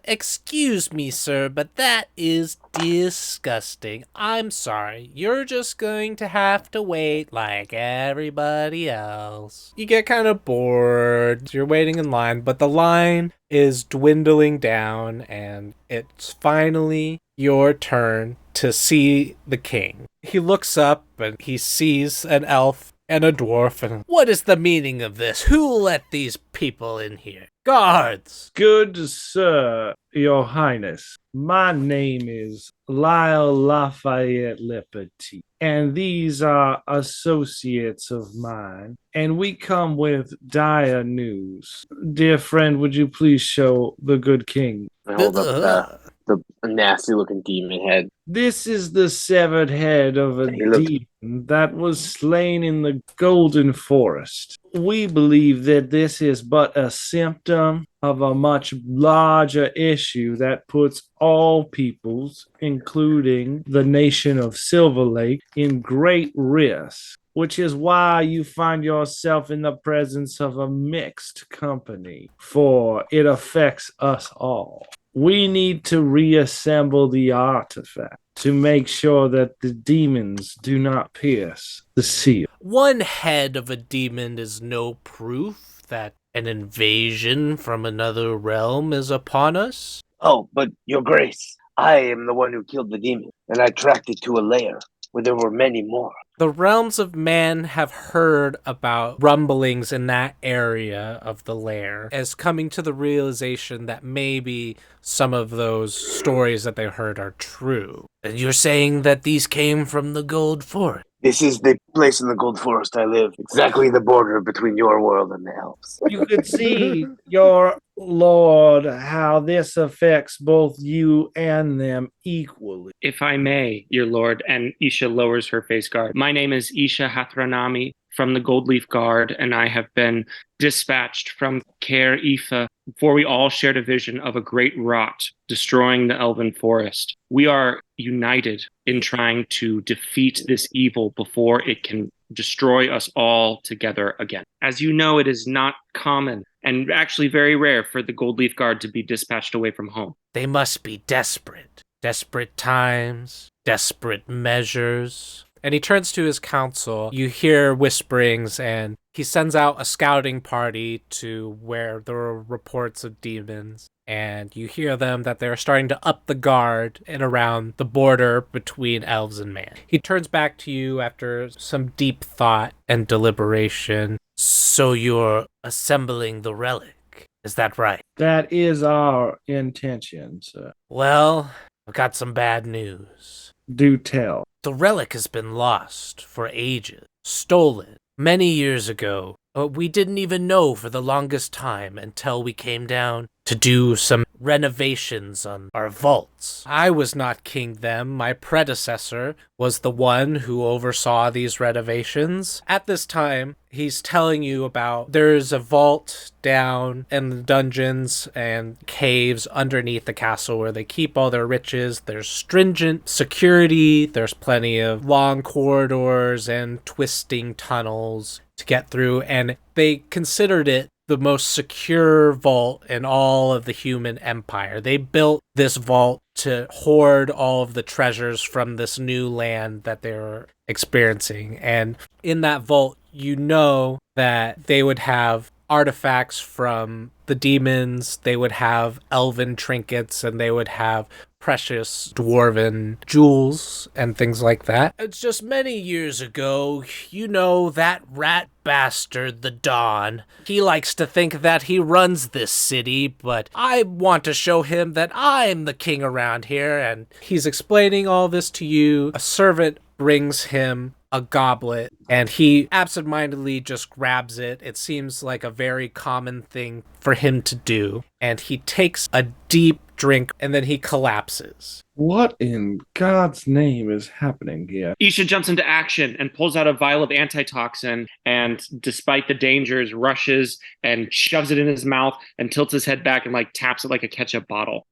Excuse me, sir, but that is disgusting. I'm sorry. You're just going to have to wait like everybody else. You get kind of bored. You're waiting in line, but the line is dwindling down, and it's finally your turn to see the king. He looks up and he sees an elf and a dwarf, and what is the meaning of this? Who let these people in here? Guards! Good sir, your highness. My name is Lyle Lafayette Lepetit, and these are associates of mine, and we come with dire news. Dear friend, would you please show the good king? I hold up the nasty-looking demon head. This is the severed head of a He looks- demon that was slain in the Golden Forest. We believe that this is but a symptom of a much larger issue that puts all peoples, including the nation of Silver Lake, in great risk, which is why you find yourself in the presence of a mixed company, for it affects us all. We need to reassemble the artifact to make sure that the demons do not pierce the seal. One head of a demon is no proof that an invasion from another realm is upon us. Oh, but your grace, I am the one who killed the demon, and I tracked it to a lair where there were many more. The realms of man have heard about rumblings in that area of the lair as coming to the realization that maybe some of those stories that they heard are true. And you're saying that these came from the Gold Forest? This is the place in the Gold Forest I live, exactly the border between your world and the elves. You could see, your lord, how this affects both you and them equally. If I may, your lord, and Isha lowers her face guard. My name is Isha Hathranami from the Gold Leaf Guard, and I have been dispatched from Caer Ifa before we all shared a vision of a great rot destroying the elven forest. We are united in trying to defeat this evil before it can destroy us all together again. As you know, it is not common and actually very rare for the Gold Leaf Guard to be dispatched away from home. They must be desperate. Desperate times, desperate measures. And he turns to his council. You hear whisperings, and he sends out a scouting party to where there are reports of demons. And you hear them that they're starting to up the guard and around the border between elves and man. He turns back to you after some deep thought and deliberation. So you're assembling the relic, is that right? That is our intention, sir. Well, I've got some bad news. Do tell. The relic has been lost for ages, stolen many years ago. We didn't even know for the longest time until we came down to do some renovations on our vaults. I was not king then. My predecessor was the one who oversaw these renovations. At this time, he's telling you about there's a vault down in the dungeons and caves underneath the castle where they keep all their riches. There's stringent security. There's plenty of long corridors and twisting tunnels to get through, and they considered it the most secure vault in all of the human empire. They built this vault to hoard all of the treasures from this new land that they were experiencing. And in that vault, you know that they would have artifacts from the demons, they would have elven trinkets, and they would have precious dwarven jewels and things like that. It's just many years ago, you know, that rat bastard, the Dawn. He likes to think that he runs this city, but I want to show him that I'm the king around here, and he's explaining all this to you. A servant brings him a goblet, and he absentmindedly just grabs it. It seems like a very common thing for him to do, and he takes a deep drink, and then he collapses. What in God's name is happening here? Isha jumps into action and pulls out a vial of antitoxin, and despite the dangers, rushes and shoves it in his mouth and tilts his head back and taps it like a ketchup bottle.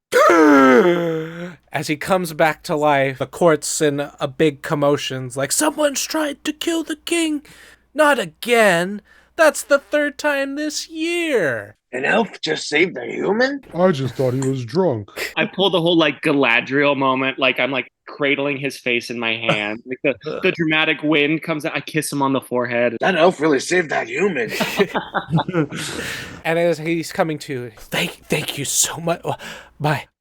As he comes back to life, the court's in a big commotion. Like, someone's tried to kill the king. Not again. That's the third time this year. An elf just saved a human? I just thought he was drunk. I pull the whole Galadriel moment, I'm cradling his face in my hand. The dramatic wind comes out, I kiss him on the forehead. That elf really saved that human. And as he's coming to, thank you so much.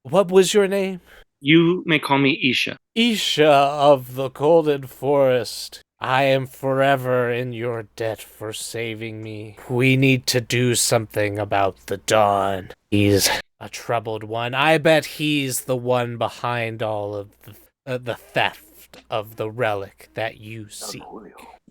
What was your name? You may call me Isha. Isha of the Golden Forest. I am forever in your debt for saving me. We need to do something about the Dawn. He's a troubled one. I bet he's the one behind all of the theft of the relic that you seek.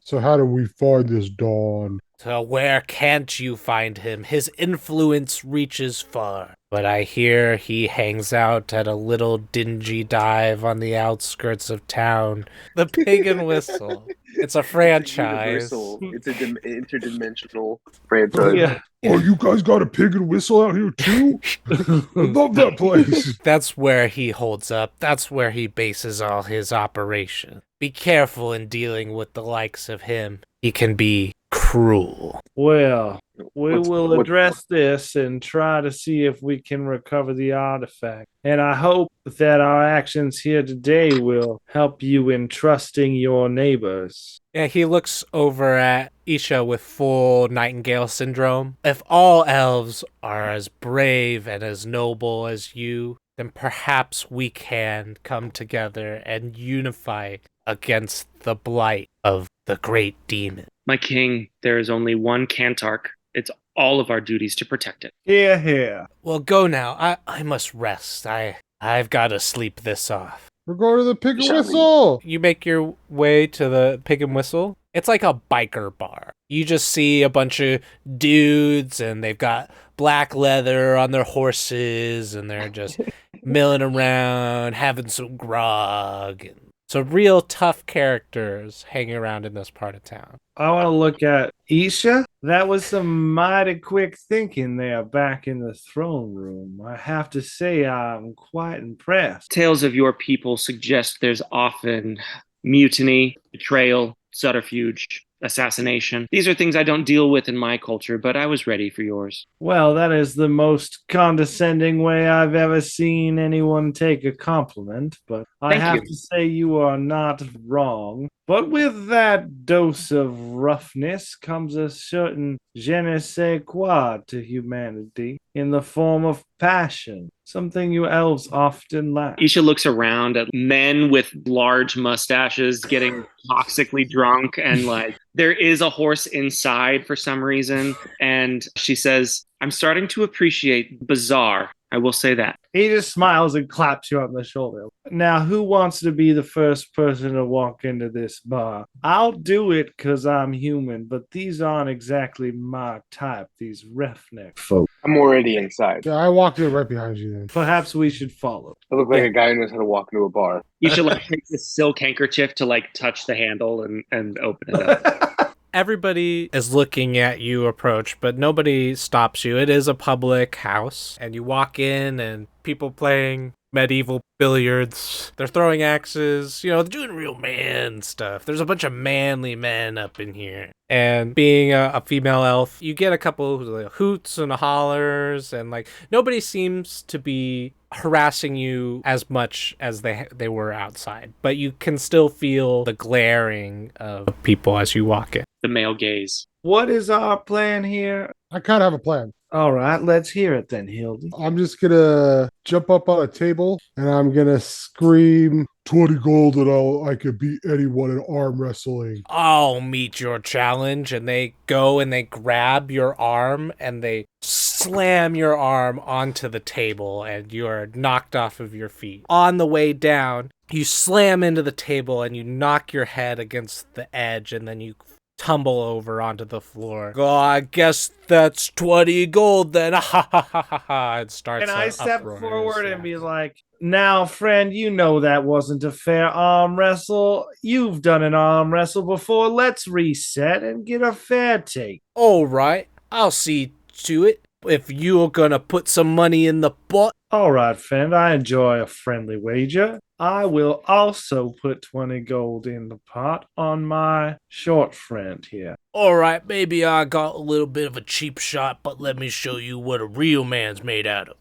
So how do we find this Dawn? So where can't you find him? His influence reaches far. But I hear he hangs out at a little dingy dive on the outskirts of town. The Pig and Whistle. It's a franchise. It's an interdimensional franchise. Yeah. Oh, you guys got a Pig and Whistle out here too? I love that place. That's where he holds up. That's where he bases all his operation. Be careful in dealing with the likes of him. He can be cruel. Well, we will address this and try to see if we can recover the artifact. And I hope that our actions here today will help you in trusting your neighbors. Yeah, he looks over at Isha with full Nightingale syndrome. If all elves are as brave and as noble as you, then perhaps we can come together and unify against the blight of the great demon. My king, there is only one Kantark. It's all of our duties to protect it. Here, here. Well, go now. I must rest. I've got to sleep this off. We're going to the Pig and Shall we? Whistle. You make your way to the Pig and Whistle. It's like a biker bar. You just see a bunch of dudes, and they've got black leather on their horses, and they're just milling around, having some grog. So real tough characters hanging around in this part of town. I want to look at Isha. That was some mighty quick thinking there back in the throne room. I have to say I'm quite impressed. Tales of your people suggest there's often mutiny, betrayal, subterfuge, assassination. These are things I don't deal with in my culture, but I was ready for yours. Well, that is the most condescending way I've ever seen anyone take a compliment, but I Thank have you. to say you are not wrong. But with that dose of roughness comes a certain je ne sais quoi to humanity in the form of passion, something you elves often lack. Isha looks around at men with large mustaches getting toxically drunk, and like there is a horse inside for some reason. And she says, I'm starting to appreciate Bazaar. I will say that. He just smiles and claps you on the shoulder. Now, who wants to be the first person to walk into this bar? I'll do it because I'm human, but these aren't exactly my type, these roughneck folk. I'm already inside. Yeah, I walked in right behind you then. Perhaps we should follow. I look like a guy who knows how to walk into a bar. Isha like takes a silk handkerchief to like touch the handle and open it up. Everybody is looking at you approach, but nobody stops you. It is a public house, and you walk in and people playing medieval billiards. They're throwing axes, they're doing real man stuff. There's a bunch of manly men up in here. And being a female elf, you get a couple like, hoots and hollers, and like nobody seems to be harassing you as much as they were outside. But you can still feel the glaring of people as you walk in. The male gaze. What is our plan here? I kind of have a plan. All right, let's hear it then, Hildy. I'm just going to jump up on a table and I'm going to scream 20 gold and I could beat anyone in arm wrestling. I'll meet your challenge. And they go and they grab your arm and they slam your arm onto the table and you're knocked off of your feet. On the way down, you slam into the table and you knock your head against the edge and then you tumble over onto the floor. Oh, I guess that's 20 gold then. Ha ha ha ha ha. It starts. And I step uproar. forward and be like, now, friend, you know that wasn't a fair arm wrestle. You've done an arm wrestle before. Let's reset and get a fair take. All right, I'll see to it. If you're gonna put some money in the pot. All right, friend, I enjoy a friendly wager. I will also put 20 gold in the pot on my short friend here. All right, maybe I got a little bit of a cheap shot, but let me show you what a real man's made out of.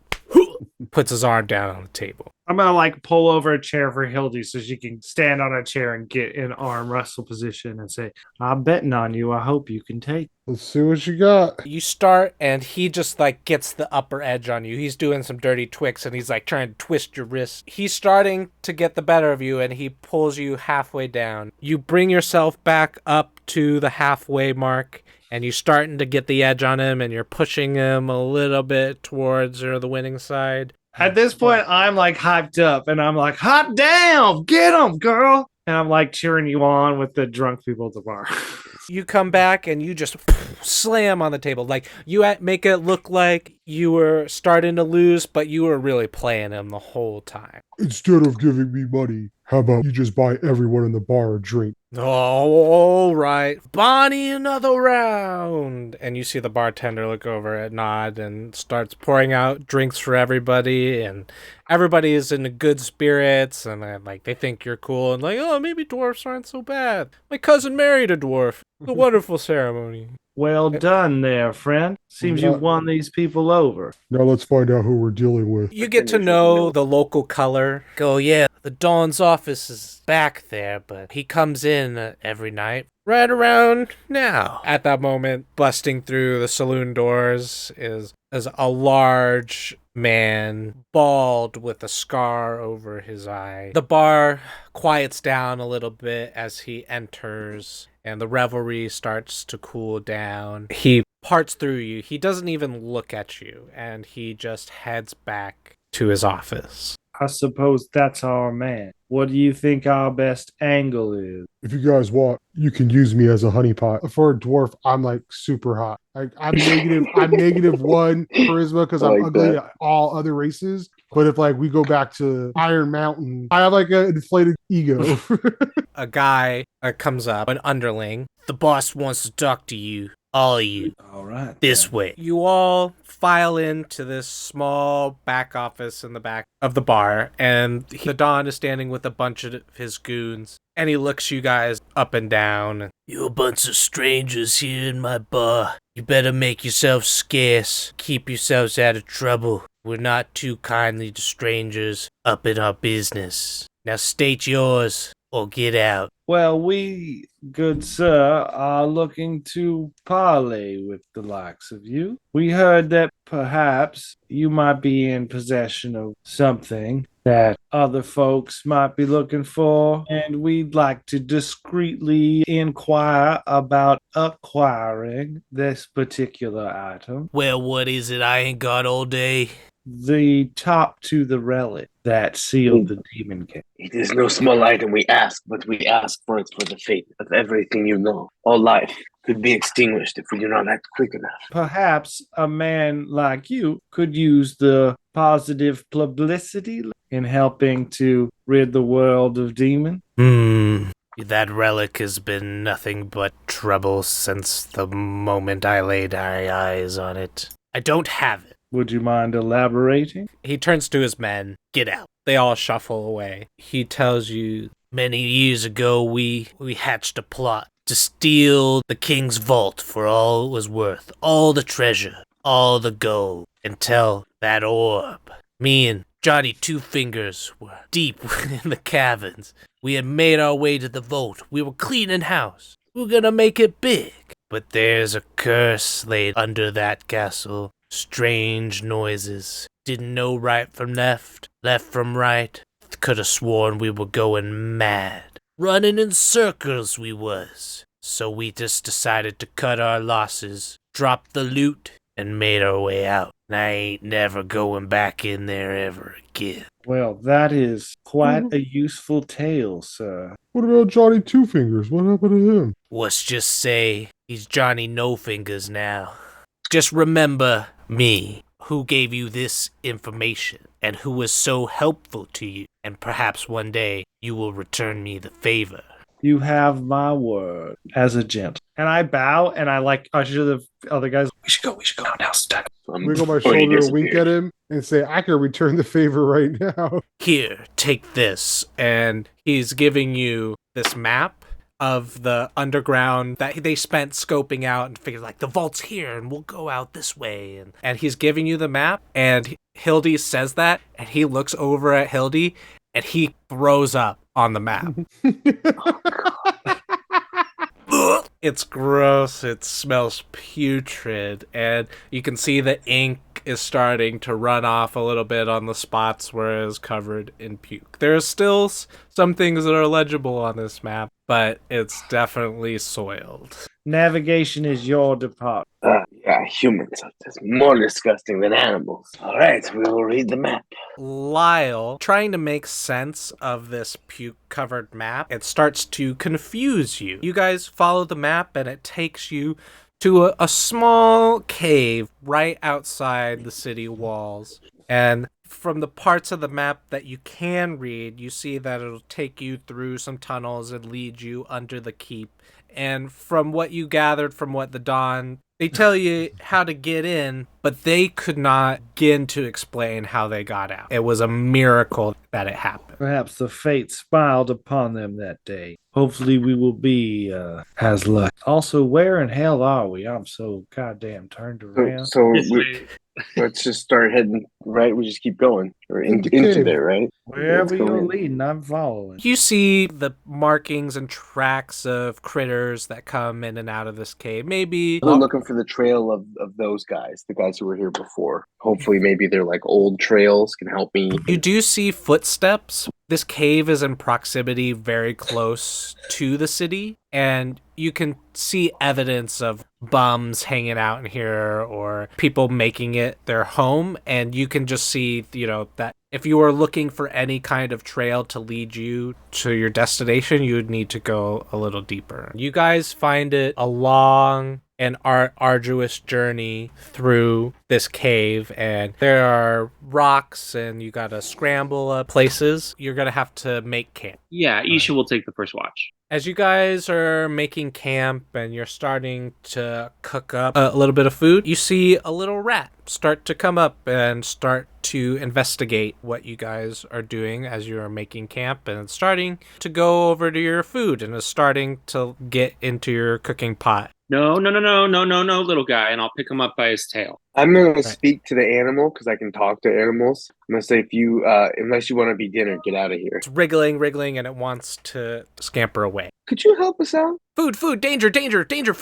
Puts his arm down on the table. I'm gonna like pull over a chair for Hildy so she can stand on a chair and get in arm wrestle position and say, I'm betting on you. I hope you can take. Let's see what you got. You start and he just like gets the upper edge on you. He's doing some dirty tricks and he's like trying to twist your wrist. He's starting to get the better of you and he pulls you halfway down. You bring yourself back up to the halfway mark and you're starting to get the edge on him and you're pushing him a little bit towards the winning side. At this point, I'm like hyped up and I'm like, hot damn, get him, girl. And I'm like cheering you on with the drunk people at the bar. You come back and you just slam on the table. Like you make it look like you were starting to lose, but you were really playing him the whole time. Instead of giving me money, how about you just buy everyone in the bar a drink? Oh, all right. Bonnie, another round. And you see the bartender look over at Nod and starts pouring out drinks for everybody. And everybody is in good spirits. And like they think you're cool. And like, oh, maybe dwarfs aren't so bad. My cousin married a dwarf. It's a wonderful ceremony. Well done there, friend. Seems you won these people over. Now let's find out who we're dealing with. You get to know the local color. Go, yeah, the Dawn's office is back there, but he comes in every night right around now. At that moment, busting through the saloon doors is a large man, bald with a scar over his eye. The bar quiets down a little bit as he enters, and the revelry starts to cool down. He parts through you. He doesn't even look at you, and he just heads back to his office. I suppose that's our man. What do you think our best angle is? If you guys want, you can use me as a honeypot. For a dwarf, I'm like super hot. Like I'm -1 charisma because I'm like ugly that. at all other races. But if like we go back to Iron Mountain, I have like an inflated ego. A guy comes up, an underling. The boss wants to talk to you. All of you. All right. This way. You all file into this small back office in the back of the bar, and the Don is standing with a bunch of his goons, and he looks you guys up and down. You a bunch of strangers here in my bar. You better make yourselves scarce. Keep yourselves out of trouble. We're not too kindly to strangers up in our business. Now state yours or get out. Well, we, good sir, are looking to parley with the likes of you. We heard that perhaps you might be in possession of something that other folks might be looking for, and we'd like to discreetly inquire about acquiring this particular item. Well, what is it? I ain't got all day. The top to the relic that sealed the demon cave. It is no small item we ask, but we ask for it for the fate of everything you know. All life could be extinguished if we do not act quick enough. Perhaps a man like you could use the positive publicity in helping to rid the world of demons. That relic has been nothing but trouble since the moment I laid my eyes on it. I don't have it. Would you mind elaborating? He turns to his men. Get out. They all shuffle away. He tells you, many years ago we hatched a plot to steal the king's vault for all it was worth, all the treasure, all the gold, until that orb. Me and Johnny Two Fingers were deep in the caverns. We had made our way to the vault. We were cleaning house. We were gonna make it big. But there's a curse laid under that castle. Strange noises. Didn't know right from left, left from right. Could have sworn we were going mad. Running in circles we was. So we just decided to cut our losses, drop the loot, and made our way out. And I ain't never going back in there ever again. Well, that is quite a useful tale, sir. What about Johnny Two Fingers? What happened to him? Let's just say he's Johnny No Fingers now. Just remember me, who gave you this information, and who was so helpful to you, and perhaps one day you will return me the favor. You have my word as a gent. And I bow and I usher the other guys. We should go now. Wiggle my shoulder, wink at him, and say, I can return the favor right now. Here, take this. And he's giving you this map of the underground that they spent scoping out and figured like the vault's here and we'll go out this way. And he's giving you the map, and Hildy says that, and he looks over at Hildy and he throws up on the map. It's gross. It smells putrid, and you can see the ink is starting to run off a little bit on the spots where it is covered in puke. There's still some things that are legible on this map, but it's definitely soiled. Navigation is your department. Yeah, humans are just more disgusting than animals. All right, we will read the map. Lyle, trying to make sense of this puke-covered map, it starts to confuse you. You guys follow the map, and it takes you to a small cave right outside the city walls. And from the parts of the map that you can read, you see that it'll take you through some tunnels and lead you under the keep. And from what you gathered from what the Dawn, they tell you how to get in, but they could not begin to explain how they got out. It was a miracle that it happened. Perhaps the fate smiled upon them that day. Hopefully we will be as lucky. Also, where in hell are we? I'm so goddamn turned around. So This way. Let's just start heading right. We just keep going or In the into cave. there, right? Wherever Let's go you're in. leading, I'm following. You see the markings and tracks of critters that come in and out of this cave. Maybe We're looking for the trail of those guys, the guys who were here before. Hopefully, maybe they're like old trails can help me. you do see footsteps. This cave is in proximity very close to the city, and you can see evidence of bums hanging out in here or people making it their home. And you can just see, that if you were looking for any kind of trail to lead you to your destination, you would need to go a little deeper. You guys find it a long and arduous journey through this cave, and there are rocks and you gotta scramble up places. You're gonna have to make camp. Yeah, Isha will take the first watch. As you guys are making camp and you're starting to cook up a little bit of food, you see a little rat start to come up and start to investigate what you guys are doing as you are making camp, and it's starting to go over to your food and is starting to get into your cooking pot. No, little guy, and I'll pick him up by his tail. I'm gonna speak to the animal because I can talk to animals. I'm gonna say, if you, unless you want to be dinner, get out of here. It's wriggling, and it wants to scamper away. Could you help us out? Food, danger, food, danger,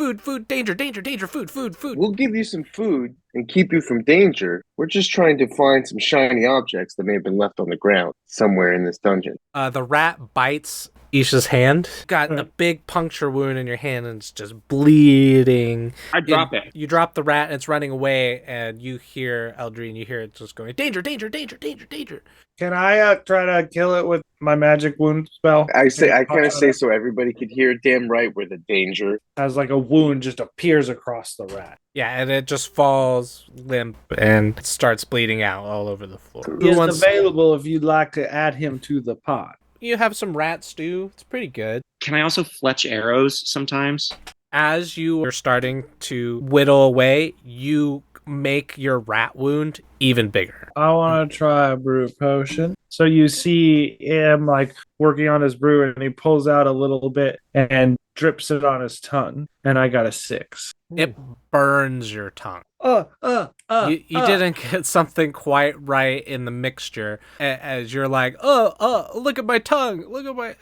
food. We'll give you some food and keep you from danger. We're just trying to find some shiny objects that may have been left on the ground somewhere in this dungeon. The rat bites Isha's hand. Got a big puncture wound in your hand and it's just bleeding. I drop it. You drop the rat and it's running away, and you hear Eldrine, you hear it just going, danger. Can I try to kill it with my magic wound spell? I kind of say so everybody could hear. Damn right, we're the danger. As like a wound just appears across the rat. Yeah, and it just falls limp and starts bleeding out all over the floor. He is available if you'd like to add him to the pot. You have some rat stew. It's pretty good. Can I also fletch arrows sometimes? As you are starting to whittle away, you make your rat wound even bigger. I want to try a brew potion. So you see him like working on his brew, and he pulls out a little bit and drips it on his tongue. And I got a 6. It burns your tongue. You didn't get something quite right in the mixture as you're like, look at my tongue.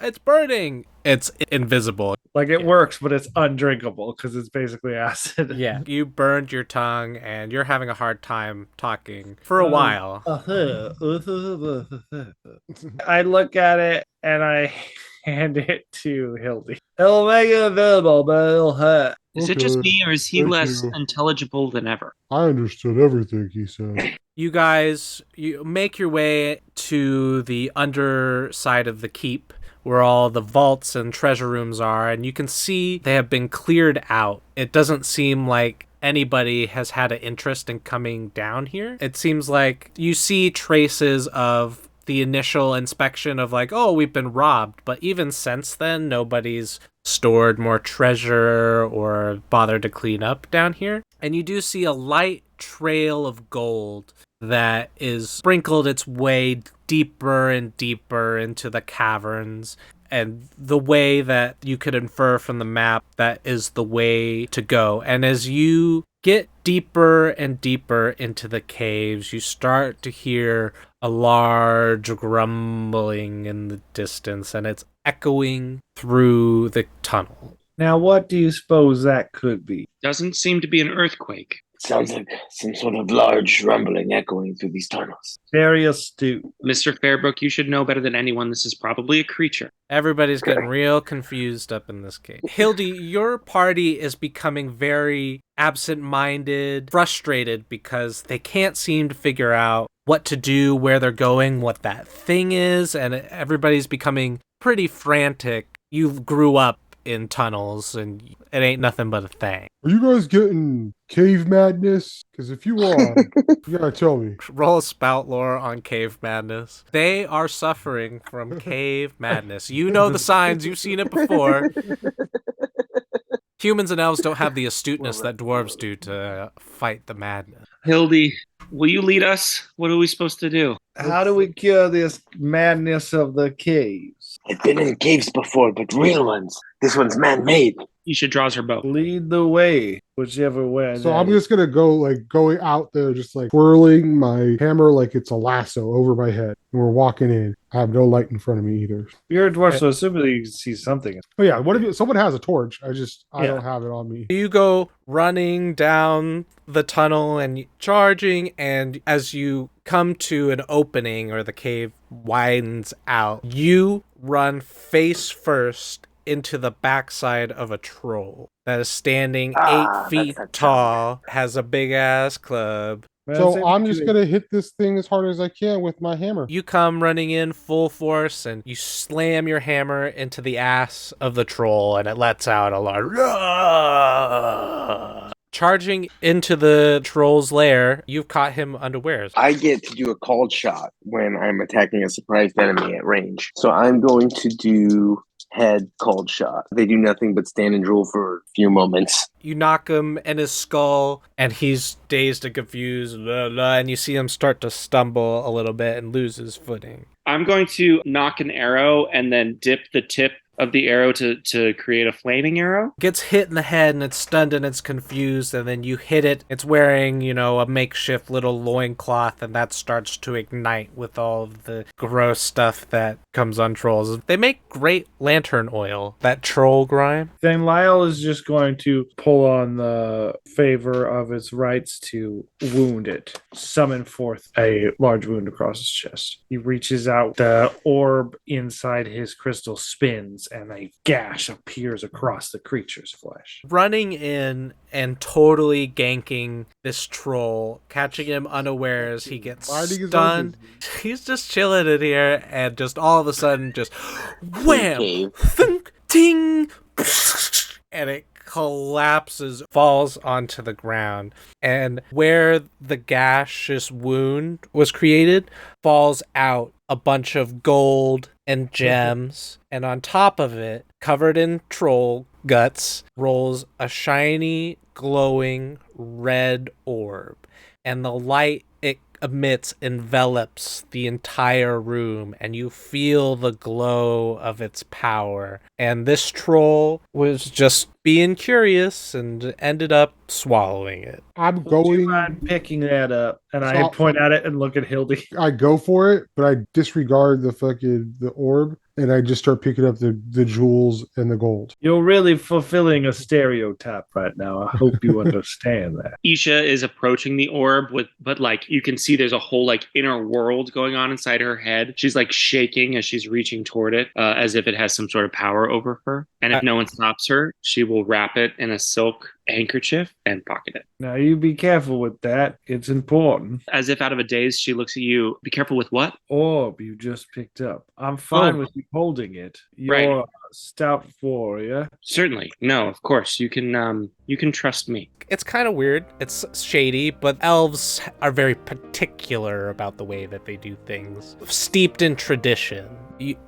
It's burning. It's invisible. Like it works, but it's undrinkable because it's basically acid. Yeah. You burned your tongue and you're having a hard time talking for a while. I look at it and I hand it to Hildy. It'll make it available, but it'll hurt. Is it just me, or is he Thank less you. intelligible than ever? I understood everything he said. You guys, you make your way to the underside of the keep where all the vaults and treasure rooms are, and you can see they have been cleared out. It doesn't seem like anybody has had an interest in coming down here. It seems like you see traces of the initial inspection of like, oh, we've been robbed. But even since then, nobody's stored more treasure or bothered to clean up down here. And you do see a light trail of gold that is sprinkled its way deeper and deeper into the caverns. And the way that you could infer from the map, that is the way to go. And as you get deeper and deeper into the caves, you start to hear a large grumbling in the distance, and it's echoing through the tunnel. Now, what do you suppose that could be? Doesn't seem to be an earthquake. Sounds like some sort of large rumbling echoing through these tunnels. Very astute. Mr. Fairbrook, you should know better than anyone. This is probably a creature. Everybody's getting real confused up in this cave. Hildy, your party is becoming very absent-minded, frustrated because they can't seem to figure out what to do, where they're going, what that thing is, and everybody's becoming pretty frantic. You grew up in tunnels, and it ain't nothing but a thing. Are you guys getting cave madness? Because if you are, you gotta tell me. Roll a spout lore on cave madness. They are suffering from cave madness. You know the signs. You've seen it before. Humans and elves don't have the astuteness that dwarves do to fight the madness. Hildy, will you lead us? What are we supposed to do? How do we cure this madness of the caves? I've been in caves before, but real ones. This one's man-made. Isha draws her bow. Lead the way, whichever way. So I'm just gonna go like going out there, just like twirling my hammer like it's a lasso over my head. And we're walking in. I have no light in front of me either. You're a dwarf, so assuming you can see something. Oh yeah, what if someone has a torch? I Yeah. don't have it on me. You go running down the tunnel and charging, and as you come to an opening or the cave widens out, you run face first into the backside of a troll that is standing 8 feet that's a tall, has a big ass club. So I'm just gonna hit this thing as hard as I can with my hammer. You come running in full force and you slam your hammer into the ass of the troll, and it lets out a large Charging into the troll's lair, you've caught him unawares. I get to do a called shot when I'm attacking a surprised enemy at range. So I'm going to do head called shot. They do nothing but stand and drool for a few moments. You knock him in his skull, and he's dazed and confused, and you see him start to stumble a little bit and lose his footing. I'm going to knock an arrow and then dip the tip of the arrow to create a flaming arrow. Gets hit in the head, and it's stunned and it's confused, and then you hit it. It's wearing, a makeshift little loincloth, and that starts to ignite with all of the gross stuff that comes on trolls. They make great lantern oil, that troll grime. Then Lyle is just going to pull on the favor of its rights to wound it, summon forth a large wound across his chest. He reaches out, the orb inside his crystal spins, and a gash appears across the creature's flesh. Running in and totally ganking this troll, catching him unawares, he gets stunned. He's just chilling in here, and just all of a sudden, just wham, thunk, ting, and it collapses, falls onto the ground. And where the gaseous wound was created, falls out a bunch of gold and gems, and on top of it, covered in troll guts, rolls a shiny, glowing red orb, and the light it emits envelops the entire room, and you feel the glow of its power. And this troll was just being curious and ended up swallowing it. I'm Would you going. mind picking that up? And I point at it and look at Hildy. I go for it, but I disregard the orb, and I just start picking up the jewels and the gold. You're really fulfilling a stereotype right now. I hope you understand that. Isha is approaching the orb but like you can see there's a whole like inner world going on inside her head. She's like shaking as she's reaching toward it, as if it has some sort of power over her. And if no one stops her, she will wrap it in a silk handkerchief and pocket it. Now you be careful with that. It's important. As if out of a daze, she looks at you. Be careful with what? Orb you just picked up. I'm fine with you holding it. You're Right. a stout warrior. Certainly. No, of course. You can trust me. It's kind of weird. It's shady, but elves are very particular about the way that they do things. Steeped in tradition.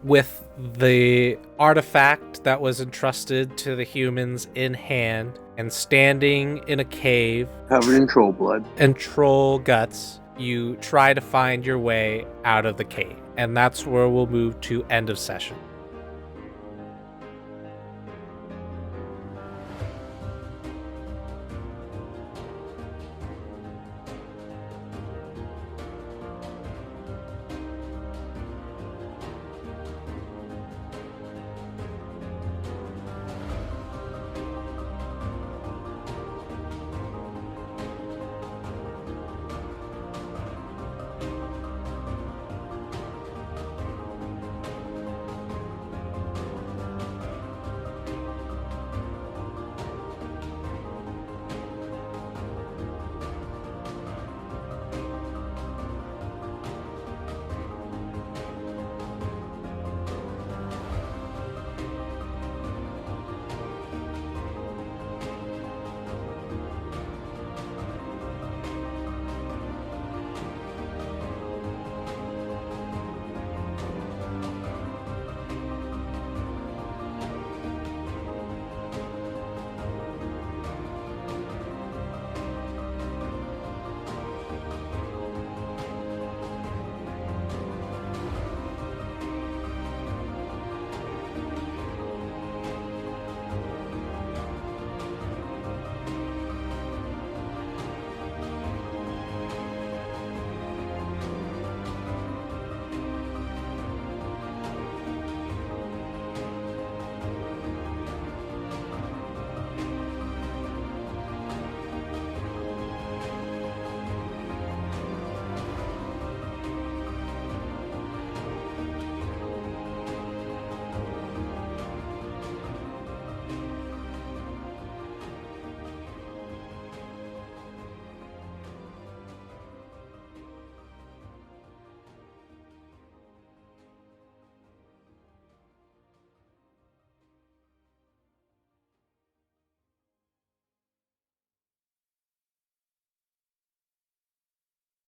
With the artifact that was entrusted to the humans in hand and standing in a cave Covered in troll blood. and troll guts, you try to find your way out of the cave. And that's where we'll move to end of session.